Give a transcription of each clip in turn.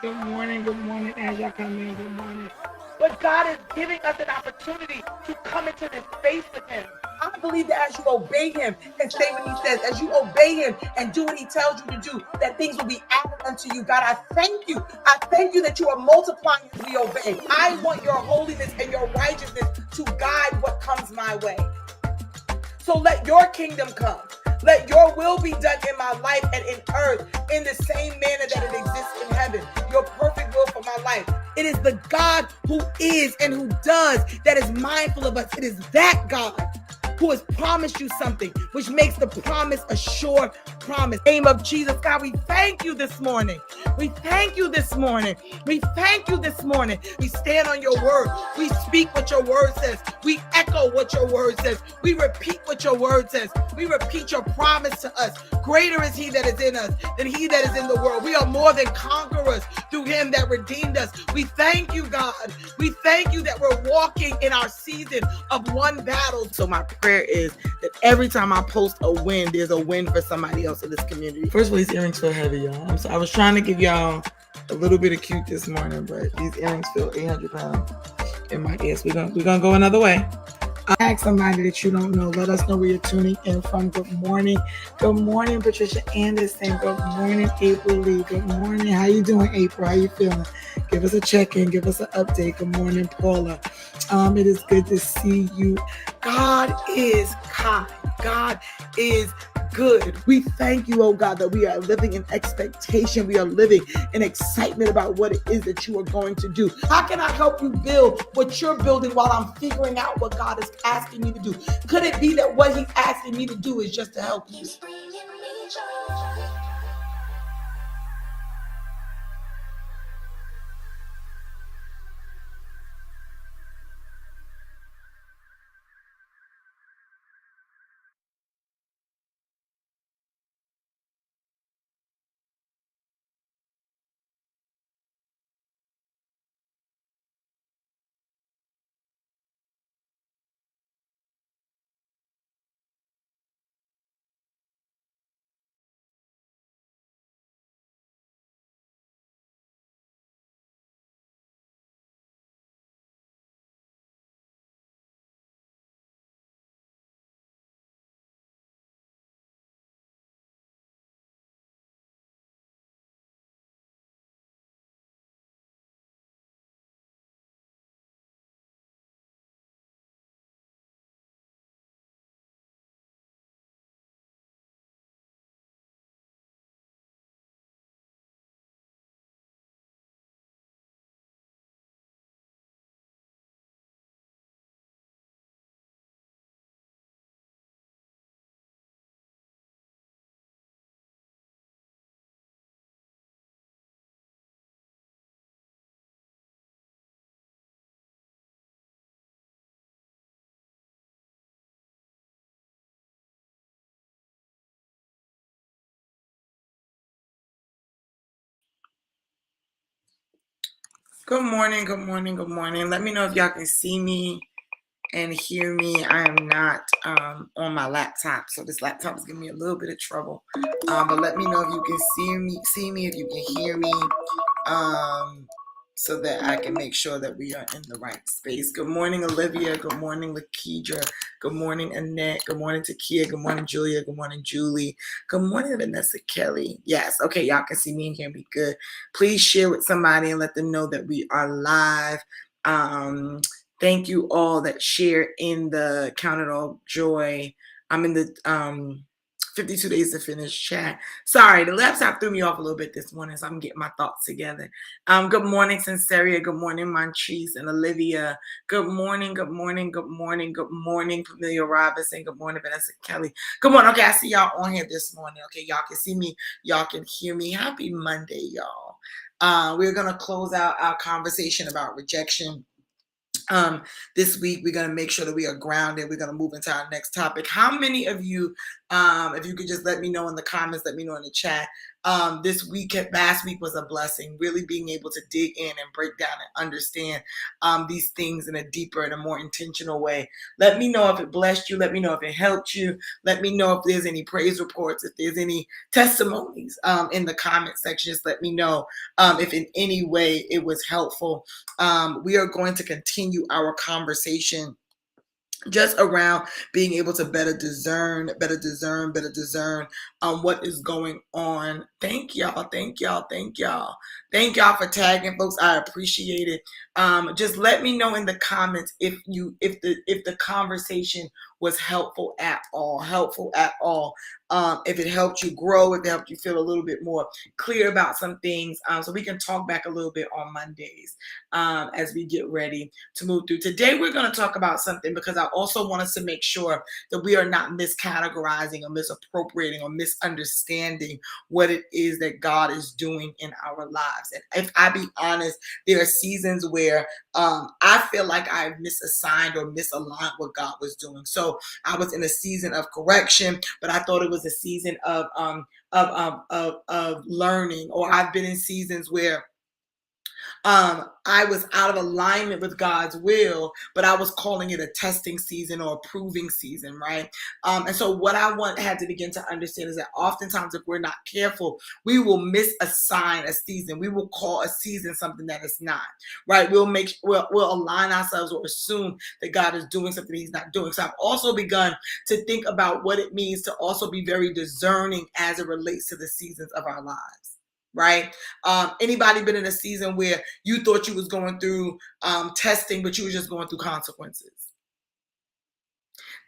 Good morning, as y'all come in, good morning. But God is giving us an opportunity to come into this space with Him. I believe that as you obey Him and say what He says, as you obey Him and do what He tells you to do, that things will be added unto you. God, I thank you. I thank you that you are multiplying as we obey. I want your holiness and your righteousness to guide what comes my way. So let your kingdom come. Let your will be done in my life and in earth in the same manner that it exists in heaven. Your perfect will for my life. It is the God who is and who does that is mindful of us. It is that God who has promised you something, which makes the promise a sure promise. In the name of Jesus, God, we thank you this morning. We thank you this morning. We thank you this morning. We stand on your word. We speak what your word says. We echo what your word says. We repeat what your word says. We repeat your promise to us. Greater is he that is in us than he that is in the world. We are more than conquerors through him that redeemed us. We thank you, God. We thank you that we're walking in our season of one battle. So my prayer is that every time I post a win, there's a win for somebody else in this community. First of all, these earrings feel heavy, y'all. I was trying to give y'all a little bit of cute this morning, but these earrings feel 800 pounds in my ears. We're gonna go another way. Ask somebody that you don't know. Let us know where you're tuning in from. Good morning. Good morning, Patricia Anderson. Good morning, April Lee. Good morning. How you doing, April? How you feeling? Give us a check-in. Give us an update. Good morning, Paula. It is good to see you. God is kind. God is good. We thank you, oh God, that we are living in expectation. We are living in excitement about what it is that you are going to do. How can I help you build what you're building while I'm figuring out what God is asking me to do? Could it be that what he's asking me to do is just to help you? Good morning, good morning, good morning. Let me know if y'all can see me and hear me. I am not on my laptop, so this laptop is giving me a little bit of trouble. But let me know if you can see me, if you can hear me, so that I can make sure that we are in the right space. Good morning, Olivia. Good morning, Lakeidra. Good morning, Annette. Good morning, Takia. Good morning, Julia. Good morning, Julie. Good morning, Vanessa Kelly. Yes, okay, y'all can see me and hear me good. Please share with somebody and let them know that we are live. Thank you all that share in the Count It All Joy. I'm in the 52 Days to Finish chat. Sorry, the laptop threw me off a little bit this morning, so I'm getting my thoughts together. Good morning, Sinceria. Good morning, Montrese and Olivia. Good morning, good morning, good morning, good morning, Familia Robinson. Good morning, Vanessa Kelly. Good morning. Okay, I see y'all on here this morning. Okay, y'all can see me. Y'all can hear me. Happy Monday, y'all. We're going to close out our conversation about rejection. This week we're going to make sure that we are grounded. We're going to move into our next topic. How many of you, if you could just let me know in the comments, let me know in the chat, last week was a blessing, really being able to dig in and break down and understand these things in a deeper and a more intentional way. Let me know if it blessed you. Let me know if it helped you. Let me know if there's any praise reports, if there's any testimonies in the comment section. Just let me know if in any way it was helpful. We are going to continue our conversation just around being able to better discern what is going on. Thank y'all for tagging folks. I appreciate it. Just let me know in the comments if the conversation was helpful at all, if it helped you grow, if it helped you feel a little bit more clear about some things, so we can talk back a little bit on Mondays as we get ready to move through. Today we're going to talk about something because I also want us to make sure that we are not miscategorizing or misappropriating or misunderstanding what it is that God is doing in our lives. And if I be honest, there are seasons where I feel like I've misassigned or misaligned what God was doing. So I was in a season of correction, but I thought it was a season of learning. Or I've been in seasons where I was out of alignment with God's will, but I was calling it a testing season or a proving season, right? And so what had to begin to understand is that oftentimes if we're not careful, we will misassign a season. We will call a season something that it's not, right? We'll align ourselves or assume that God is doing something He's not doing. So I've also begun to think about what it means to also be very discerning as it relates to the seasons of our lives. Right? Anybody been in a season where you thought you was going through testing, but you were just going through consequences?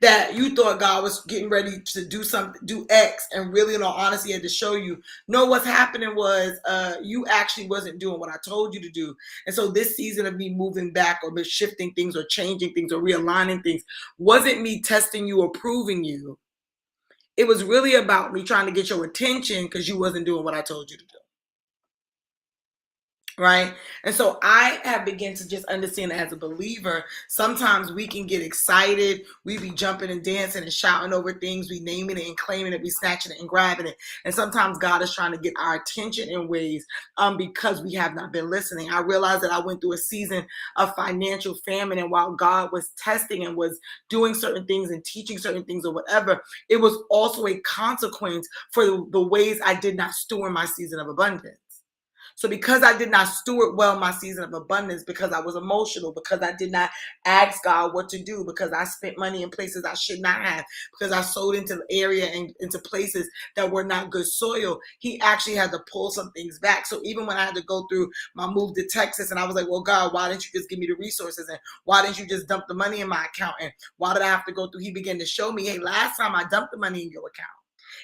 That you thought God was getting ready to do something, do X, and really, in all honesty, had to show you, no, what's happening was you actually wasn't doing what I told you to do. And so this season of me moving back or shifting things or changing things or realigning things wasn't me testing you or proving you. It was really about me trying to get your attention because you wasn't doing what I told you to do. Right. And so I have begun to just understand as a believer, sometimes we can get excited. We be jumping and dancing and shouting over things. We naming it and claiming it. We snatching it and grabbing it. And sometimes God is trying to get our attention in ways because we have not been listening. I realized that I went through a season of financial famine. And while God was testing and was doing certain things and teaching certain things or whatever, it was also a consequence for the ways I did not steward my season of abundance. So because I did not steward well my season of abundance, because I was emotional, because I did not ask God what to do, because I spent money in places I should not have, because I sold into the area and into places that were not good soil, He actually had to pull some things back. So even when I had to go through my move to Texas and I was like, well, God, why didn't you just give me the resources? And why didn't you just dump the money in my account? And why did I have to go through? He began to show me, hey, last time I dumped the money in your account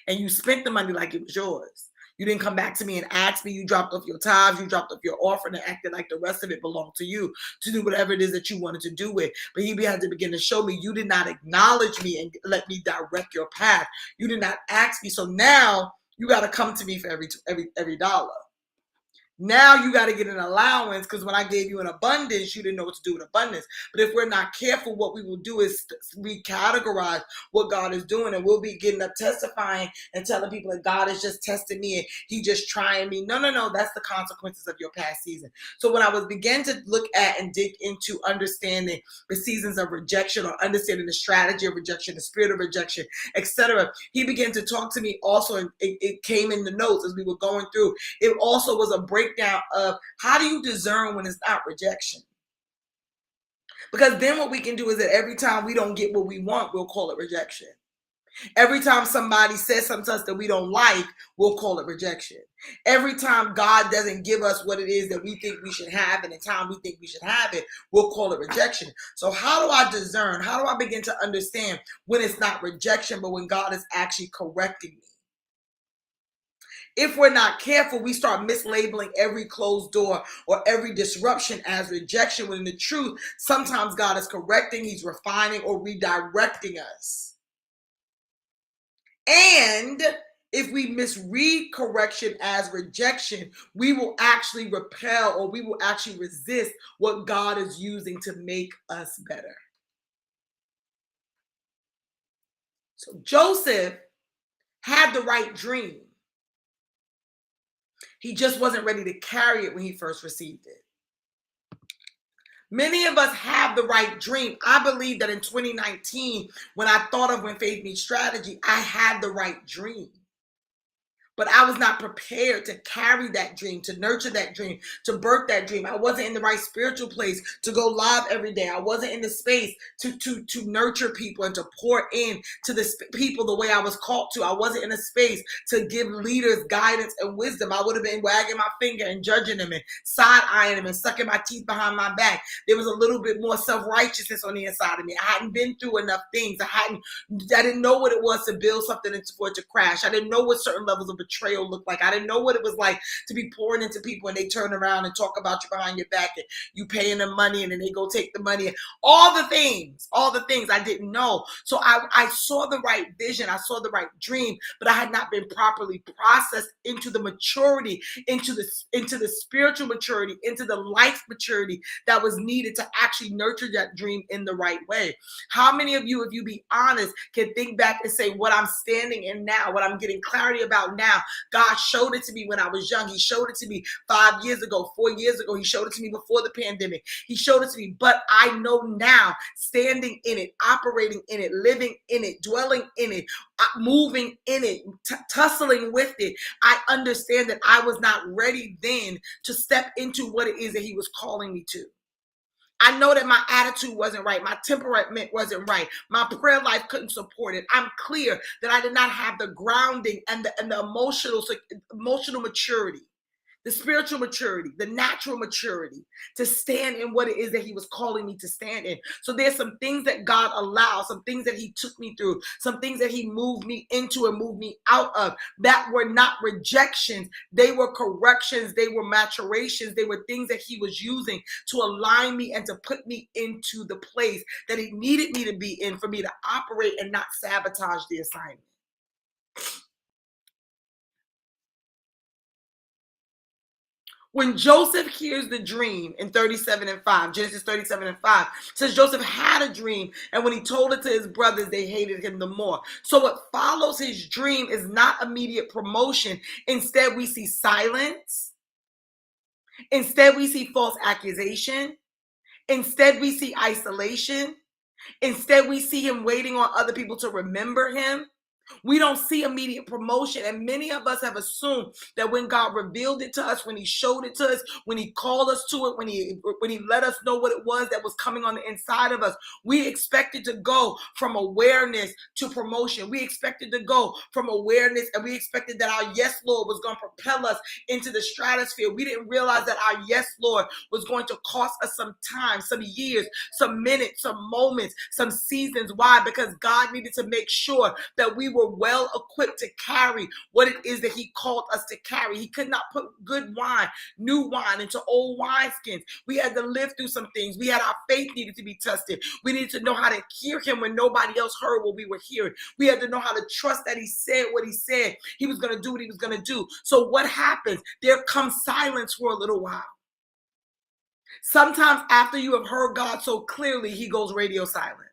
and you spent the money like it was yours. You didn't come back to me and ask me. You dropped off your tithes, you dropped off your offering and acted like the rest of it belonged to you to do whatever it is that you wanted to do with. But He had to begin to show me you did not acknowledge me and let me direct your path. You did not ask me. So now you got to come to me for every dollar. Now you got to get an allowance because when I gave you an abundance, you didn't know what to do with abundance. But if we're not careful, what we will do is recategorize what God is doing, and we'll be getting up testifying and telling people that God is just testing me and He just trying me. No. That's the consequences of your past season. So when I was beginning to look at and dig into understanding the seasons of rejection or understanding the strategy of rejection, the spirit of rejection, etc., He began to talk to me also, and it came in the notes as we were going through. It also was a breakdown of how do you discern when it's not rejection? Because then what we can do is that every time we don't get what we want, we'll call it rejection. Every time somebody says something to us that we don't like, we'll call it rejection. Every time God doesn't give us what it is that we think we should have in the time we think we should have it, we'll call it rejection. So how do I discern? How do I begin to understand when it's not rejection, but when God is actually correcting me? If we're not careful, we start mislabeling every closed door or every disruption as rejection, when in the truth, sometimes God is correcting, He's refining or redirecting us. And if we misread correction as rejection, we will actually repel or we will actually resist what God is using to make us better. So Joseph had the right dream. He just wasn't ready to carry it when he first received it. Many of us have the right dream. I believe that in 2019, when I thought of When Faith Meets Strategy, I had the right dream. But I was not prepared to carry that dream, to nurture that dream, to birth that dream. I wasn't in the right spiritual place to go live every day. I wasn't in the space to nurture people and to pour in to the people the way I was called to. I wasn't in a space to give leaders guidance and wisdom. I would have been wagging my finger and judging them and side-eyeing them and sucking my teeth behind my back. There was a little bit more self-righteousness on the inside of me. I hadn't been through enough things. I didn't know what it was to build something and for it to crash. I didn't know what certain levels of betrayal looked like. I didn't know what it was like to be pouring into people and they turn around and talk about you behind your back and you paying them money and then they go take the money and all the things I didn't know. So I saw the right vision. I saw the right dream, but I had not been properly processed into the maturity, into the spiritual maturity, into the life maturity that was needed to actually nurture that dream in the right way. How many of you, if you be honest, can think back and say what I'm standing in now, what I'm getting clarity about now, God showed it to me when I was young. He showed it to me 5 years ago, 4 years ago. He showed it to me before the pandemic. He showed it to me, but I know now, standing in it, operating in it, living in it, dwelling in it, moving in it, tussling with it. I understand that I was not ready then to step into what it is that he was calling me to. I know that my attitude wasn't right. My temperament wasn't right. My prayer life couldn't support it. I'm clear that I did not have the grounding and the emotional maturity, the spiritual maturity, the natural maturity to stand in what it is that he was calling me to stand in. So there's some things that God allowed, some things that he took me through, some things that he moved me into and moved me out of that were not rejections. They were corrections. They were maturations. They were things that he was using to align me and to put me into the place that he needed me to be in for me to operate and not sabotage the assignment. When Joseph hears the dream in 37:5, Genesis 37:5, says Joseph had a dream, and when he told it to his brothers, they hated him the more. So what follows his dream is not immediate promotion. Instead, we see silence. Instead, we see false accusation. Instead, we see isolation. Instead, we see him waiting on other people to remember him. We don't see immediate promotion. And many of us have assumed that when God revealed it to us, when he showed it to us, when he called us to it, when he let us know what it was that was coming on the inside of us, we expected to go from awareness to promotion. We expected to go from awareness, and we expected that our yes, Lord, was going to propel us into the stratosphere. We didn't realize that our yes, Lord, was going to cost us some time, some years, some minutes, some moments, some seasons. Why? Because God needed to make sure that we were well equipped to carry what it is that he called us to carry. He could not put good wine, new wine into old wineskins. We had to live through some things. We had our faith needed to be tested. We needed to know how to hear him when nobody else heard what we were hearing. We had to know how to trust that he said what he said. He was going to do what he was going to do. So what happens? There comes silence for a little while. Sometimes after you have heard God so clearly, he goes radio silent.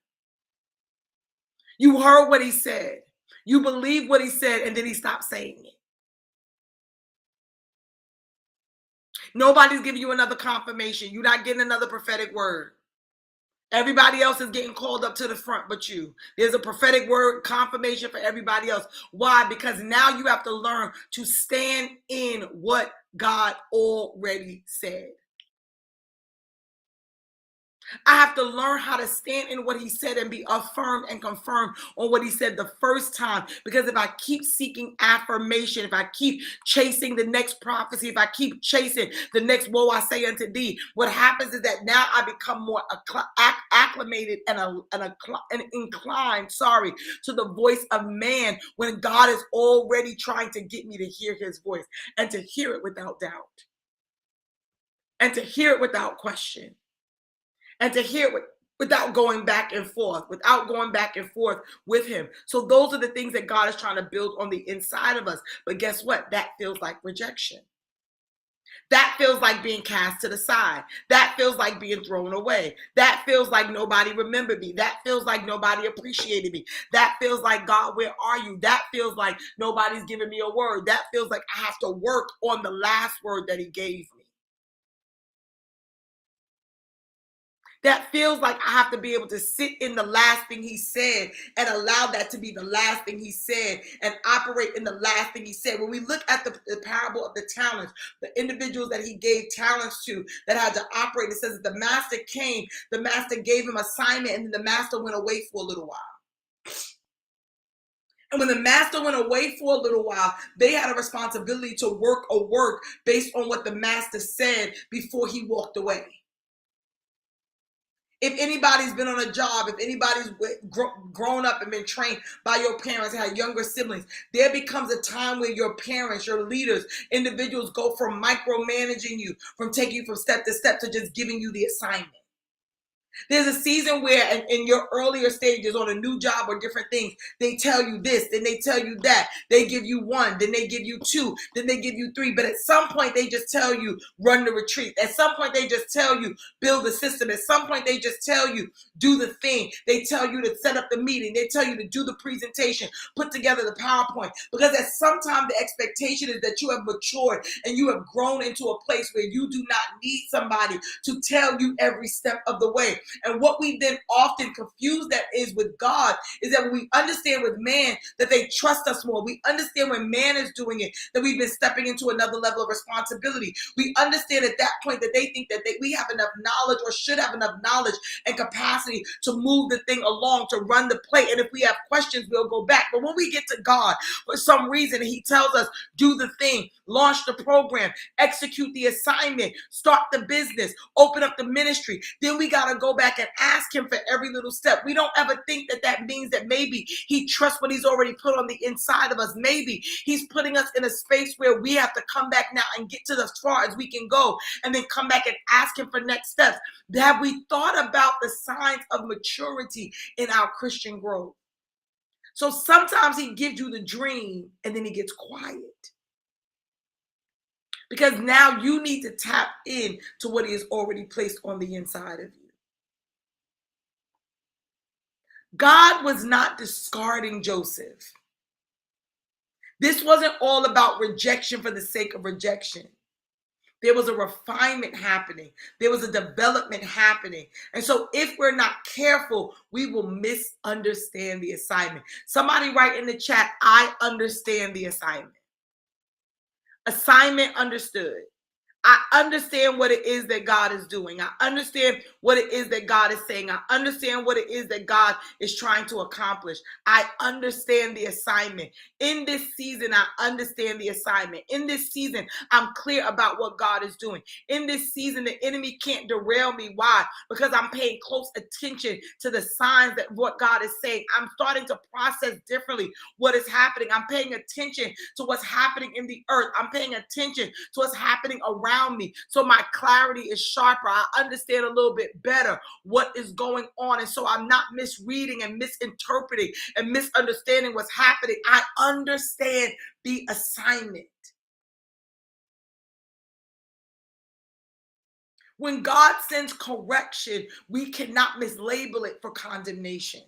You heard what he said. You believe what he said, and then he stopped saying it. Nobody's giving you another confirmation. You're not getting another prophetic word. Everybody else is getting called up to the front but you. There's a prophetic word confirmation for everybody else. Why? Because now you have to learn to stand in what God already said. I have to learn how to stand in what he said and be affirmed and confirmed on what he said the first time. Because if I keep seeking affirmation, if I keep chasing the next prophecy, if I keep chasing the next woe I say unto thee, what happens is that now I become more acclimated and inclined, to the voice of man when God is already trying to get me to hear his voice and to hear it without doubt and to hear it without question. And to hear it without going back and forth with him. So those are the things that God is trying to build on the inside of us. But guess what? That feels like rejection. That feels like being cast to the side. That feels like being thrown away. That feels like nobody remembered me. That feels like nobody appreciated me. That feels like, God, where are you? That feels like nobody's giving me a word. That feels like I have to work on the last word that he gave me. That feels like I have to be able to sit in the last thing he said and allow that to be the last thing he said and operate in the last thing he said. When we look at the parable of the talents, the individuals that he gave talents to that had to operate, it says that the master came, the master gave him assignment, and then the master went away for a little while. And when the master went away for a little while, they had a responsibility to work a work based on what the master said before he walked away. If anybody's been on a job, if anybody's grown up and been trained by your parents, had younger siblings, there becomes a time where your parents, your leaders, individuals go from micromanaging you, from taking you from step to step to just giving you the assignment. There's a season where in your earlier stages on a new job or different things, they tell you this, then they tell you that. They give you one, then they give you two, then they give you three. But at some point, they just tell you, run the retreat. At some point, they just tell you, build the system. At some point, they just tell you, do the thing. They tell you to set up the meeting. They tell you to do the presentation, put together the PowerPoint. Because at some time, the expectation is that you have matured and you have grown into a place where you do not need somebody to tell you every step of the way. And what we then often confuse that is with God is that when we understand with man that they trust us more, we understand when man is doing it, that we've been stepping into another level of responsibility. We understand at that point that they think that we have enough knowledge or should have enough knowledge and capacity to move the thing along, to run the play. And if we have questions, we'll go back. But when we get to God, for some reason, he tells us, do the thing, launch the program, execute the assignment, start the business, open up the ministry. Then we got to go back and ask him for every little step. We don't ever think that that means that maybe he trusts what he's already put on the inside of us. Maybe he's putting us in a space where we have to come back now and get to as far as we can go and then come back and ask him for next steps. Have we thought about the signs of maturity in our Christian growth? So sometimes he gives you the dream and then he gets quiet. Because now you need to tap in to what he has already placed on the inside of you. God was not discarding Joseph. This wasn't all about rejection for the sake of rejection. There was a refinement happening. There was a development happening. And so if we're not careful, we will misunderstand the assignment. Somebody write in the chat, I understand the assignment. Assignment understood. I understand what it is that God is doing. I understand what it is that God is saying. I understand what it is that God is trying to accomplish. I understand the assignment. In this season, I understand the assignment. In this season, I'm clear about what God is doing. In this season, the enemy can't derail me. Why? Because I'm paying close attention to the signs that what God is saying. I'm starting to process differently what is happening. I'm paying attention to what's happening in the earth. I'm paying attention to what's happening around me. So my clarity is sharper. I understand a little bit better what is going on. And so I'm not misreading and misinterpreting and misunderstanding what's happening. I understand the assignment. When God sends correction, we cannot mislabel it for condemnation.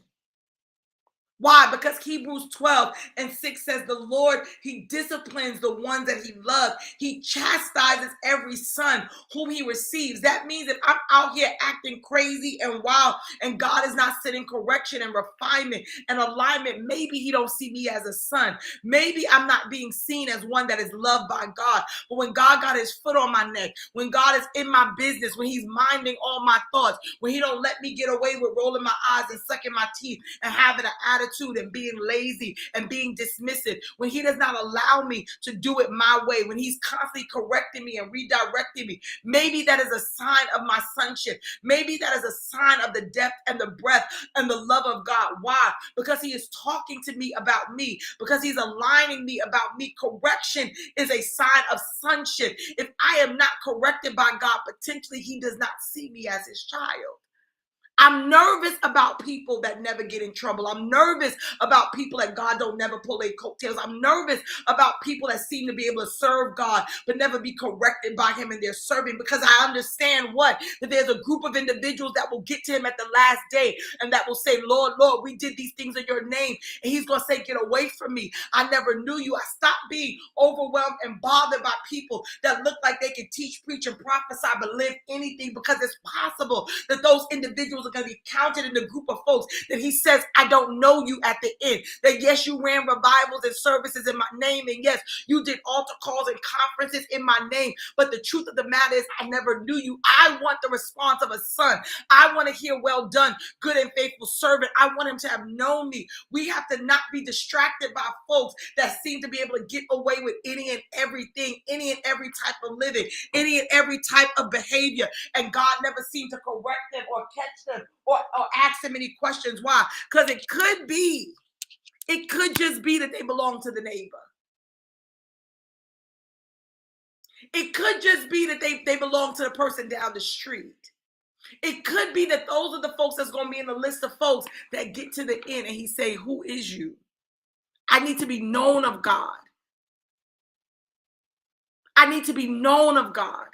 Why? Because Hebrews 12:6 says the Lord, he disciplines the ones that he loves. He chastises every son whom he receives. That means that I'm out here acting crazy and wild and God is not sending correction and refinement and alignment. Maybe he don't see me as a son. Maybe I'm not being seen as one that is loved by God. But when God got his foot on my neck, when God is in my business, when he's minding all my thoughts, when he don't let me get away with rolling my eyes and sucking my teeth and having an attitude and being lazy and being dismissive, when he does not allow me to do it my way, when he's constantly correcting me and redirecting me, maybe that is a sign of my sonship. Maybe that is a sign of the depth and the breadth and the love of God. Why? Because he is talking to me about me, because he's aligning me about me. Correction is a sign of sonship. If I am not corrected by God, potentially he does not see me as his child. I'm nervous about people that never get in trouble. I'm nervous about people that God don't never pull their coattails. I'm nervous about people that seem to be able to serve God but never be corrected by him in their serving, because I understand that there's a group of individuals that will get to him at the last day and that will say, Lord, Lord, we did these things in your name. And he's going to say, get away from me. I never knew you. I stopped being overwhelmed and bothered by people that look like they can teach, preach, and prophesy, but live anything, because it's possible that those individuals are going to be counted in the group of folks that he says, I don't know you at the end. That yes, you ran revivals and services in my name, and yes, you did altar calls and conferences in my name, but the truth of the matter is I never knew you. I want the response of a son. I want to hear, well done, good and faithful servant. I want him to have known me. We have to not be distracted by folks that seem to be able to get away with any and everything, any and every type of living, any and every type of behavior, and God never seemed to correct them or catch them or ask them any questions. Why? Because it could just be that they belong to the neighbor. It could just be that they belong to the person down the street. It could be that those are the folks that's going to be in the list of folks that get to the end and he say, who is you? I need to be known of God. I need to be known of God.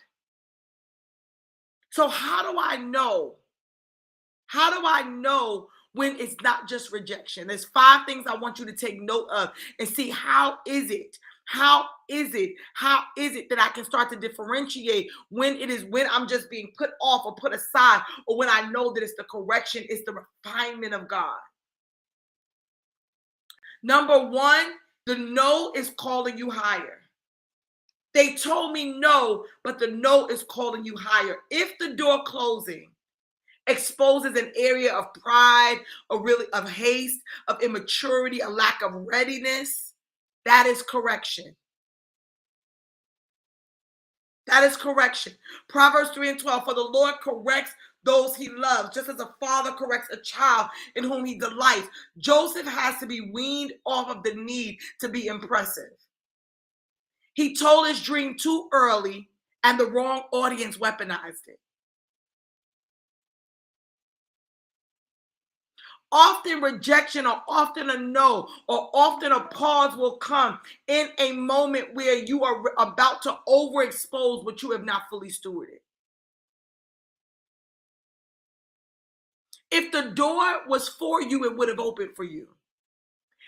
So how do I know? How do I know when it's not just rejection? There's 5 things I want you to take note of and see, how is it? How is it that I can start to differentiate when I'm just being put off or put aside, or when I know that it's the correction, it's the refinement of God? Number 1, the no is calling you higher. They told me no, but the no is calling you higher. If the door closing exposes an area of pride, of haste, of immaturity, a lack of readiness, that is correction. That is correction. Proverbs 3:12, for the Lord corrects those he loves, just as a father corrects a child in whom he delights. Joseph has to be weaned off of the need to be impressive. He told his dream too early, and the wrong audience weaponized it. Often rejection, or often a no, or often a pause will come in a moment where you are about to overexpose what you have not fully stewarded. If the door was for you, it would have opened for you.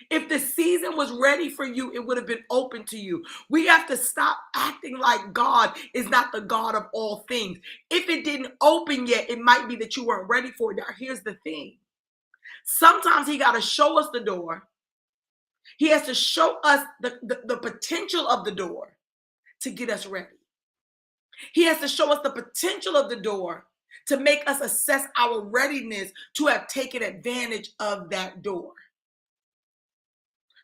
If the season was ready for you, it would have been open to you. We have to stop acting like God is not the God of all things. If it didn't open yet, it might be that you weren't ready for it. Now, here's the thing. Sometimes he got to show us the door. He has to show us the potential of the door to get us ready. He has to show us the potential of the door to make us assess our readiness to have taken advantage of that door.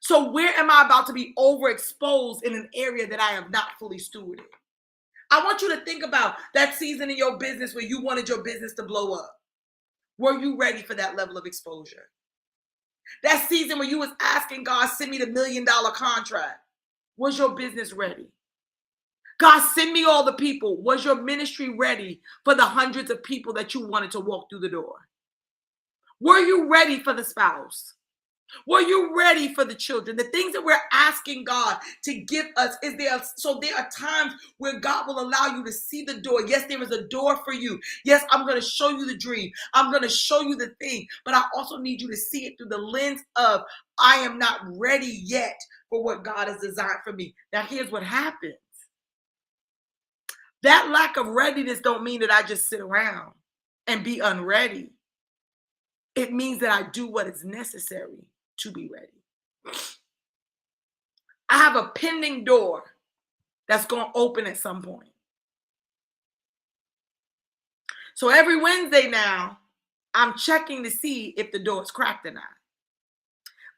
So where am I about to be overexposed in an area that I have not fully stewarded? I want you to think about that season in your business where you wanted your business to blow up. Were you ready for that level of exposure? That season where you was asking God, send me the $1 million contract. Was your business ready? God, send me all the people. Was your ministry ready for the hundreds of people that you wanted to walk through the door? Were you ready for the spouse? Were you ready for the children? The things that we're asking God to give us so there are times where God will allow you to see the door. Yes, there is a door for you. Yes, I'm going to show you the dream. I'm going to show you the thing, but I also need you to see it through the lens of, I am not ready yet for what God has designed for me. Now, here's what happens. That lack of readiness don't mean that I just sit around and be unready. It means that I do what is necessary to be ready. I have a pending door that's going to open at some point. So every Wednesday now, I'm checking to see if the door is cracked or not.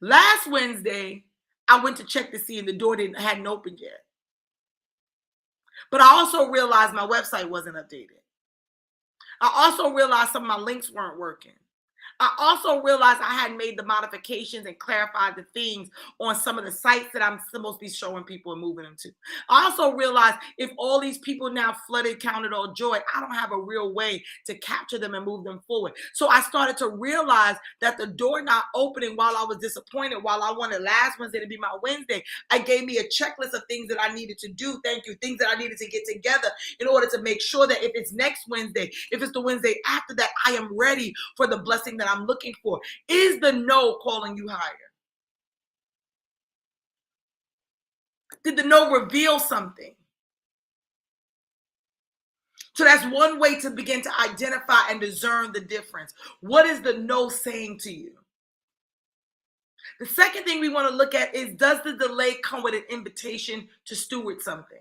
Last Wednesday, I went to check to see if the door hadn't opened yet. But I also realized my website wasn't updated. I also realized some of my links weren't working. I also realized I hadn't made the modifications and clarified the things on some of the sites that I'm supposed to be showing people and moving them to. I also realized if all these people now flooded Counted All Joy, I don't have a real way to capture them and move them forward. So I started to realize that the door not opening while I was disappointed, while I wanted last Wednesday to be my Wednesday, I gave me a checklist of things that I needed to do. Thank you. Things that I needed to get together in order to make sure that if it's next Wednesday, if it's the Wednesday after that, I am ready for the blessing that I'm looking for. Is the no calling you higher? Did the no reveal something? So that's one way to begin to identify and discern the difference. What is the no saying to you? The second thing we want to look at is, does the delay come with an invitation to steward something?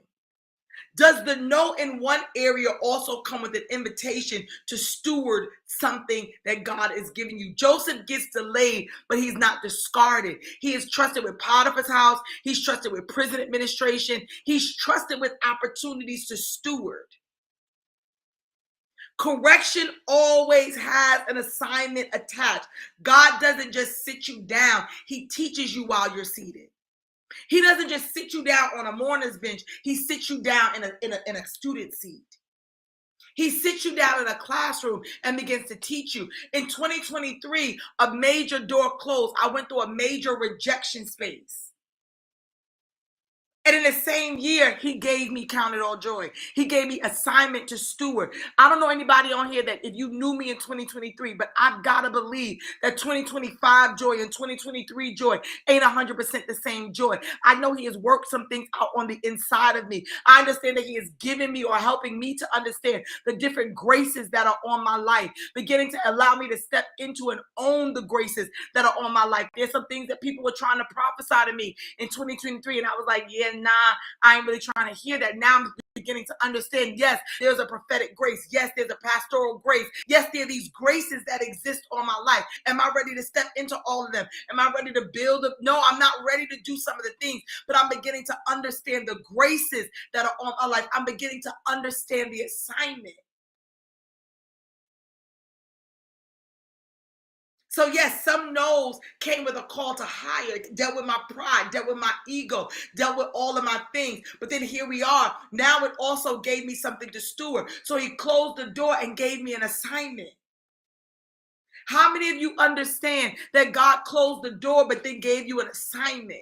Does the no in one area also come with an invitation to steward something that God is giving you? Joseph gets delayed, but he's not discarded. He is trusted with Potiphar's house. He's trusted with prison administration. He's trusted with opportunities to steward. Correction always has an assignment attached. God doesn't just sit you down. He teaches you while you're seated. He doesn't just sit you down on a mourner's bench. He sits you down in a student seat. He sits you down in a classroom and begins to teach you. In 2023, a major door closed. I went through a major rejection space. And in the same year, he gave me Counted All Joy. He gave me assignment to steward. I don't know anybody on here that if you knew me in 2023, but I've got to believe that 2025 joy and 2023 joy ain't 100% the same joy. I know he has worked some things out on the inside of me. I understand that he is giving me or helping me to understand the different graces that are on my life, beginning to allow me to step into and own the graces that are on my life. There's some things that people were trying to prophesy to me in 2023, and I was like, yeah, nah, I ain't really trying to hear that. Now I'm beginning to understand, yes, there's a prophetic grace. Yes, there's a pastoral grace. Yes, there are these graces that exist on my life. Am I ready to step into all of them? Am I ready to build up? No, I'm not ready to do some of the things, but I'm beginning to understand the graces that are on my life. I'm beginning to understand the assignment. So yes, some no's came with a call to higher, dealt with my pride, dealt with my ego, dealt with all of my things. But then here we are. Now it also gave me something to steward. So he closed the door and gave me an assignment. How many of you understand that God closed the door, but then gave you an assignment?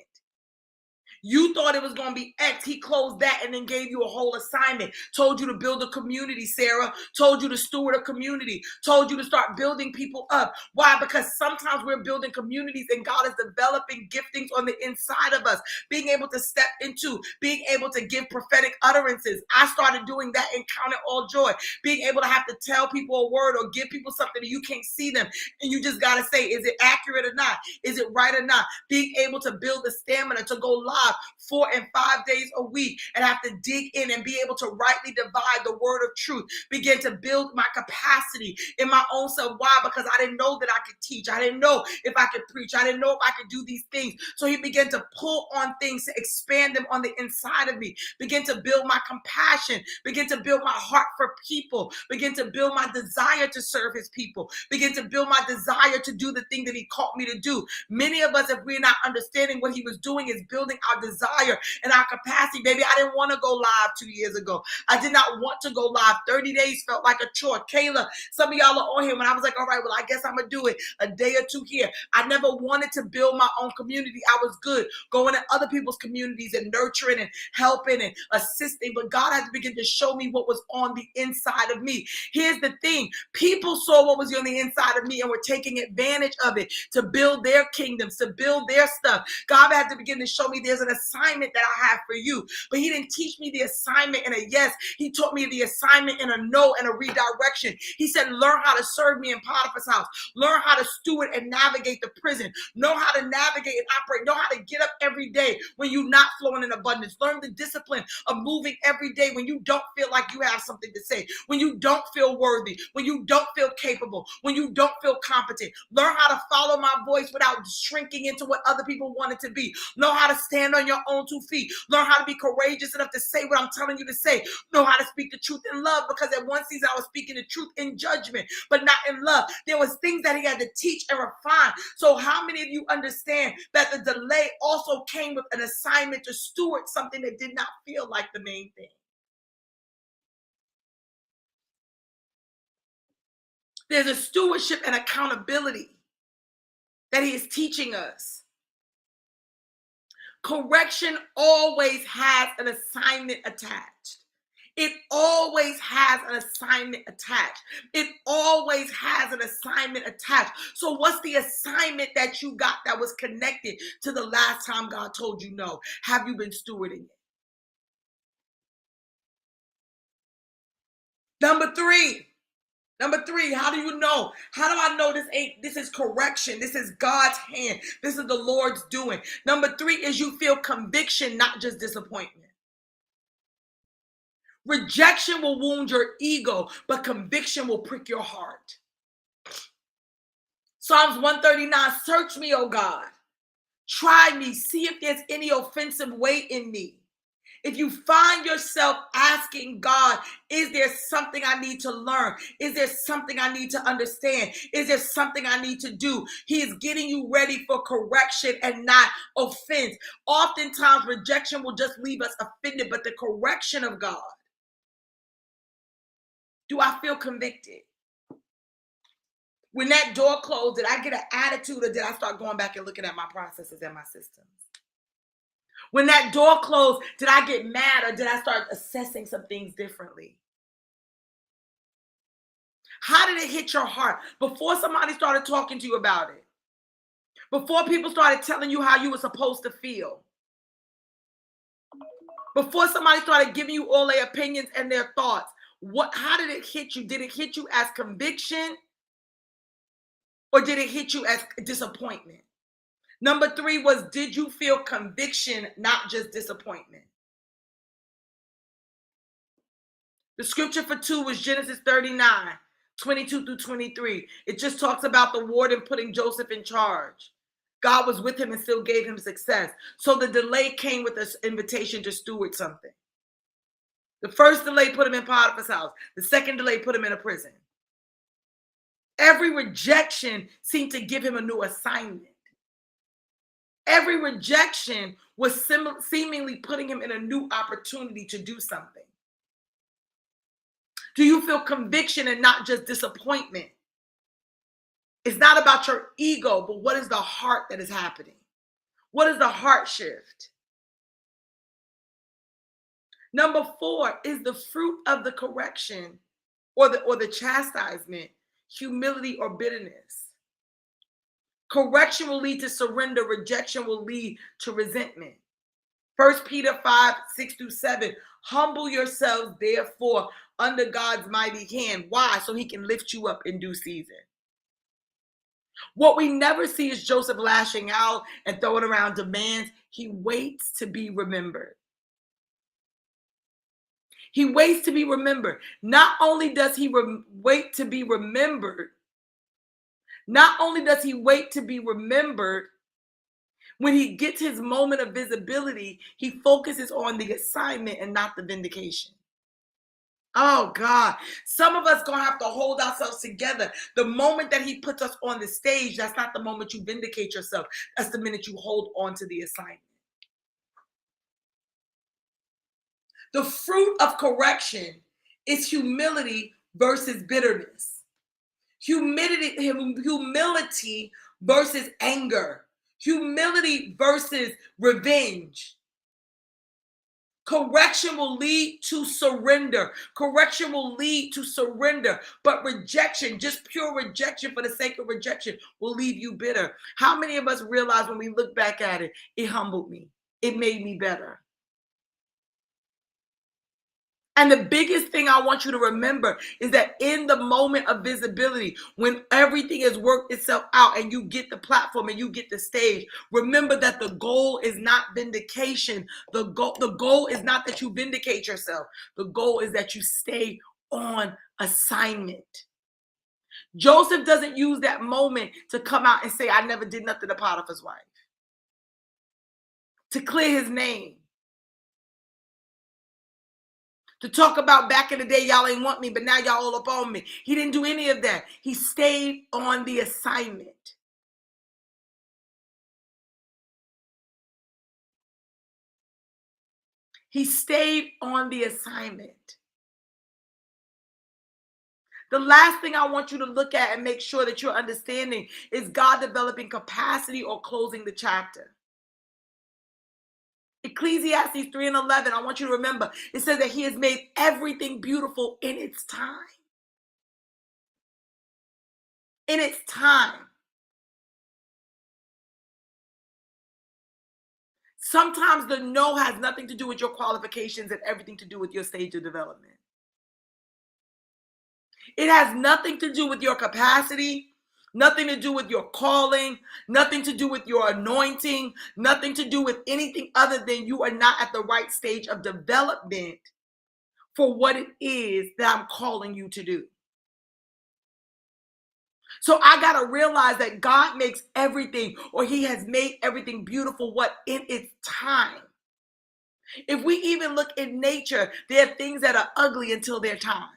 You thought it was going to be X. He closed that and then gave you a whole assignment. Told you to build a community, Sarah. Told you to steward a community. Told you to start building people up. Why? Because sometimes we're building communities and God is developing giftings on the inside of us. Being able to step into, being able to give prophetic utterances. I started doing that and Counted All Joy. Being able to have to tell people a word or give people something that you can't see them. And you just got to say, is it accurate or not? Is it right or not? Being able to build the stamina to go live 4 and 5 days a week and have to dig in and be able to rightly divide the word of truth, begin to build my capacity in my own self. Why? Because I didn't know that I could teach. I didn't know if I could preach. I didn't know if I could do these things. So he began to pull on things to expand them on the inside of me, begin to build my compassion, begin to build my heart for people, begin to build my desire to serve his people, begin to build my desire to do the thing that he called me to do. Many of us, if we're not understanding what he was doing, is building our desire and our capacity. Baby, I didn't want to go live 2 years ago. I did not want to go live. 30 days felt like a chore. Kayla, some of y'all are on here when I was like, all right, well, I guess I'm going to do it a day or two here. I never wanted to build my own community. I was good going to other people's communities and nurturing and helping and assisting. But God had to begin to show me what was on the inside of me. Here's the thing. People saw what was on the inside of me and were taking advantage of it to build their kingdoms, to build their stuff. God had to begin to show me there's an assignment that I have for you. But he didn't teach me the assignment in a yes. He taught me the assignment in a no and a redirection. He said, learn how to serve me in Potiphar's house. Learn how to steward and navigate the prison. Know how to navigate and operate. Know how to get up every day when you're not flowing in abundance. Learn the discipline of moving every day when you don't feel like you have something to say, when you don't feel worthy, when you don't feel capable, when you don't feel competent. Learn how to follow my voice without shrinking into what other people want it to be. Know how to stand on your own own 2 feet. Learn how to be courageous enough to say what I'm telling you to say. Know how to speak the truth in love, because at one season I was speaking the truth in judgment, but not in love. There was things that he had to teach and refine. So how many of you understand that the delay also came with an assignment to steward something that did not feel like the main thing? There's a stewardship and accountability that he is teaching us. Correction always has an assignment attached. It always has an assignment attached. It always has an assignment attached. So what's the assignment that you got that was connected to the last time God told you no? Have you been stewarding it? Number three, how do you know? How do I know this is correction? This is God's hand. This is the Lord's doing. Number 3 is you feel conviction, not just disappointment. Rejection will wound your ego, but conviction will prick your heart. Psalms 139, search me, O God. Try me, see if there's any offensive way in me. If you find yourself asking God, is there something I need to learn? Is there something I need to understand? Is there something I need to do? He is getting you ready for correction and not offense. Oftentimes, rejection will just leave us offended, but the correction of God. Do I feel convicted? When that door closed, did I get an attitude, or did I start going back and looking at my processes and my systems? When that door closed, did I get mad, or did I start assessing some things differently? How did it hit your heart? Before somebody started talking to you about it, before people started telling you how you were supposed to feel, before somebody started giving you all their opinions and their thoughts, how did it hit you? Did it hit you as conviction, or did it hit you as disappointment? Number 3 was, did you feel conviction, not just disappointment? The scripture for 2 was Genesis 39, 22 through 23. It just talks about the warden putting Joseph in charge. God was with him and still gave him success. So the delay came with this invitation to steward something. The first delay put him in Potiphar's house. The second delay put him in a prison. Every rejection seemed to give him a new assignment. Every rejection was seemingly putting him in a new opportunity to do something. Do you feel conviction and not just disappointment? It's not about your ego, but what is the heart that is happening? What is the heart shift? Number 4 is the fruit of the correction or the chastisement, humility or bitterness. Correction will lead to surrender. Rejection will lead to resentment. 1 Peter 5, 6 through 7. Humble yourselves, therefore, under God's mighty hand. Why? So he can lift you up in due season. What we never see is Joseph lashing out and throwing around demands. He waits to be remembered. He waits to be remembered. Not only does he wait to be remembered, when he gets his moment of visibility, he focuses on the assignment and not the vindication. Oh God, some of us gonna have to hold ourselves together. The moment that he puts us on the stage, that's not the moment you vindicate yourself. That's the minute you hold on to the assignment. The fruit of correction is humility versus bitterness. Humility versus anger. Humility versus revenge. Correction will lead to surrender. Correction will lead to surrender. But rejection, just pure rejection for the sake of rejection, will leave you bitter. How many of us realize when we look back at it, it humbled me. It made me better. And the biggest thing I want you to remember is that in the moment of visibility, when everything has worked itself out and you get the platform and you get the stage, remember that the goal is not vindication. The goal is not that you vindicate yourself. The goal is that you stay on assignment. Joseph doesn't use that moment to come out and say, I never did nothing to Potiphar's wife. to clear his name, to talk about back in the day, y'all ain't want me, but now y'all all up on me. He didn't do any of that. He stayed on the assignment. He stayed on the assignment. The last thing I want you to look at and make sure that you're understanding is God developing capacity or closing the chapter. Ecclesiastes 3:11, I want you to remember, it says that he has made everything beautiful in its time. In its time. Sometimes the no has nothing to do with your qualifications and everything to do with your stage of development. It has nothing to do with your capacity, nothing to do with your calling, nothing to do with your anointing, nothing to do with anything other than you are not at the right stage of development for what it is that I'm calling you to do. So I got to realize that God makes everything, or he has made everything beautiful, what in its time. If we even look in nature, there are things that are ugly until their time.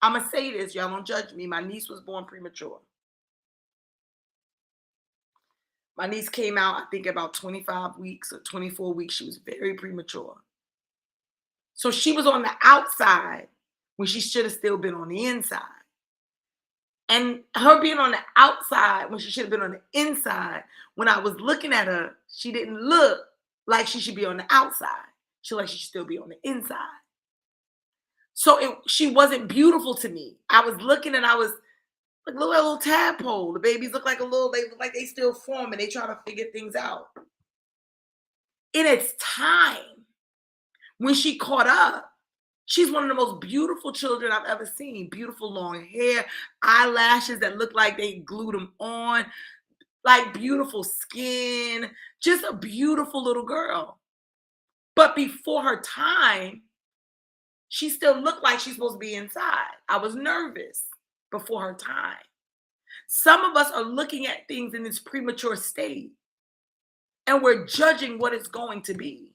I'm going to say this, y'all don't judge me. My niece was born premature. My niece came out, I think about 25 weeks or 24 weeks. She was very premature. So she was on the outside when she should have still been on the inside. And her being on the outside when she should have been on the inside, when I was looking at her, she didn't look like she should be on the outside. She looked like she should still be on the inside. So she wasn't beautiful to me. I was looking and I was like a little tadpole. The babies look like they look like they still forming. They try to figure things out. In its time, when she caught up, she's one of the most beautiful children I've ever seen. Beautiful long hair, eyelashes that look like they glued them on, like beautiful skin, just a beautiful little girl. But before her time, she still looked like she's supposed to be inside. I was nervous before her time. Some of us are looking at things in this premature state, and we're judging what it's going to be.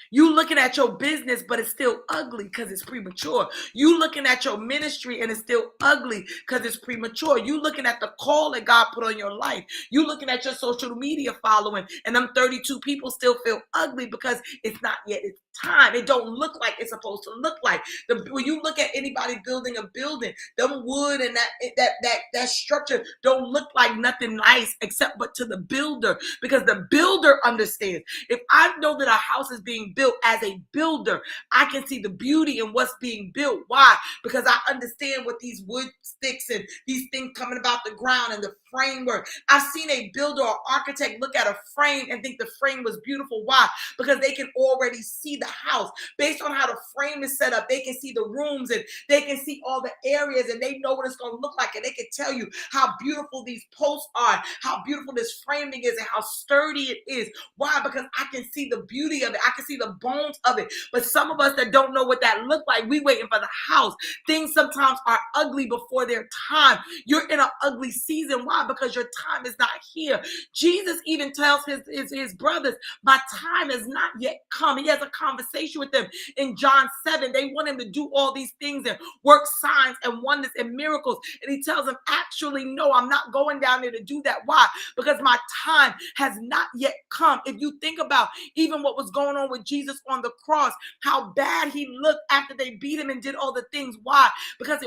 You looking at your business, but it's still ugly because it's premature. You looking at your ministry and it's still ugly because it's premature. You looking at the call that God put on your life. You looking at your social media following, and them 32 people still feel ugly because it's not yet its time. It don't look like it's supposed to look like. When you look at anybody building a building, them wood and that structure don't look like nothing nice except but to the builder, because the builder understands. If I know that a house is being built as a builder, I can see the beauty in what's being built. Why? Because I understand what these wood sticks and these things coming about the ground and the framework. I've seen a builder or architect look at a frame and think the frame was beautiful. Why? Because they can already see the house. Based on how the frame is set up, they can see the rooms and they can see all the areas and they know what it's going to look like, and they can tell you how beautiful these posts are, how beautiful this framing is, and how sturdy it is. Why? Because I can see the beauty of it. I can see the bones of it. But some of us that don't know what that look like, we waiting for the house. Things sometimes are ugly before their time. You're in an ugly season. Why? Because your time is not here. Jesus even tells his brothers, my time has not yet come. He has a conversation with them in John 7. They want him to do all these things and work signs and wonders and miracles. And he tells them, actually, no, I'm not going down there to do that. Why? Because my time has not yet come. If you think about even what was going on with Jesus on the cross, how bad he looked after they beat him and did all the things. Why? Because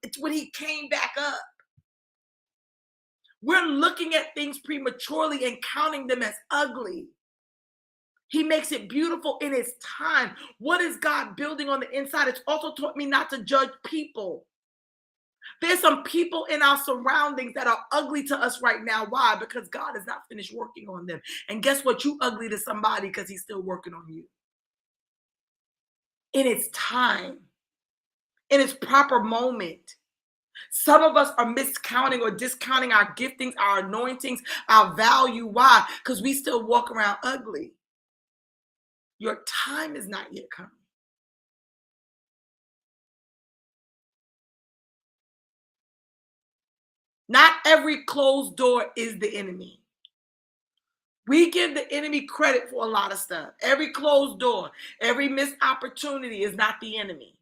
it's when he came back up. We're looking at things prematurely and counting them as ugly. He makes it beautiful in his time. What is God building on the inside? It's also taught me not to judge people. There's some people in our surroundings that are ugly to us right now. Why? Because God has not finished working on them. And guess what? You ugly to somebody because he's still working on you. In its time, in its proper moment. Some of us are miscounting or discounting our giftings, our anointings, our value. Why? Because we still walk around ugly. Your time is not yet come. Not every closed door is the enemy. We give the enemy credit for a lot of stuff. Every closed door, every missed opportunity is not the enemy.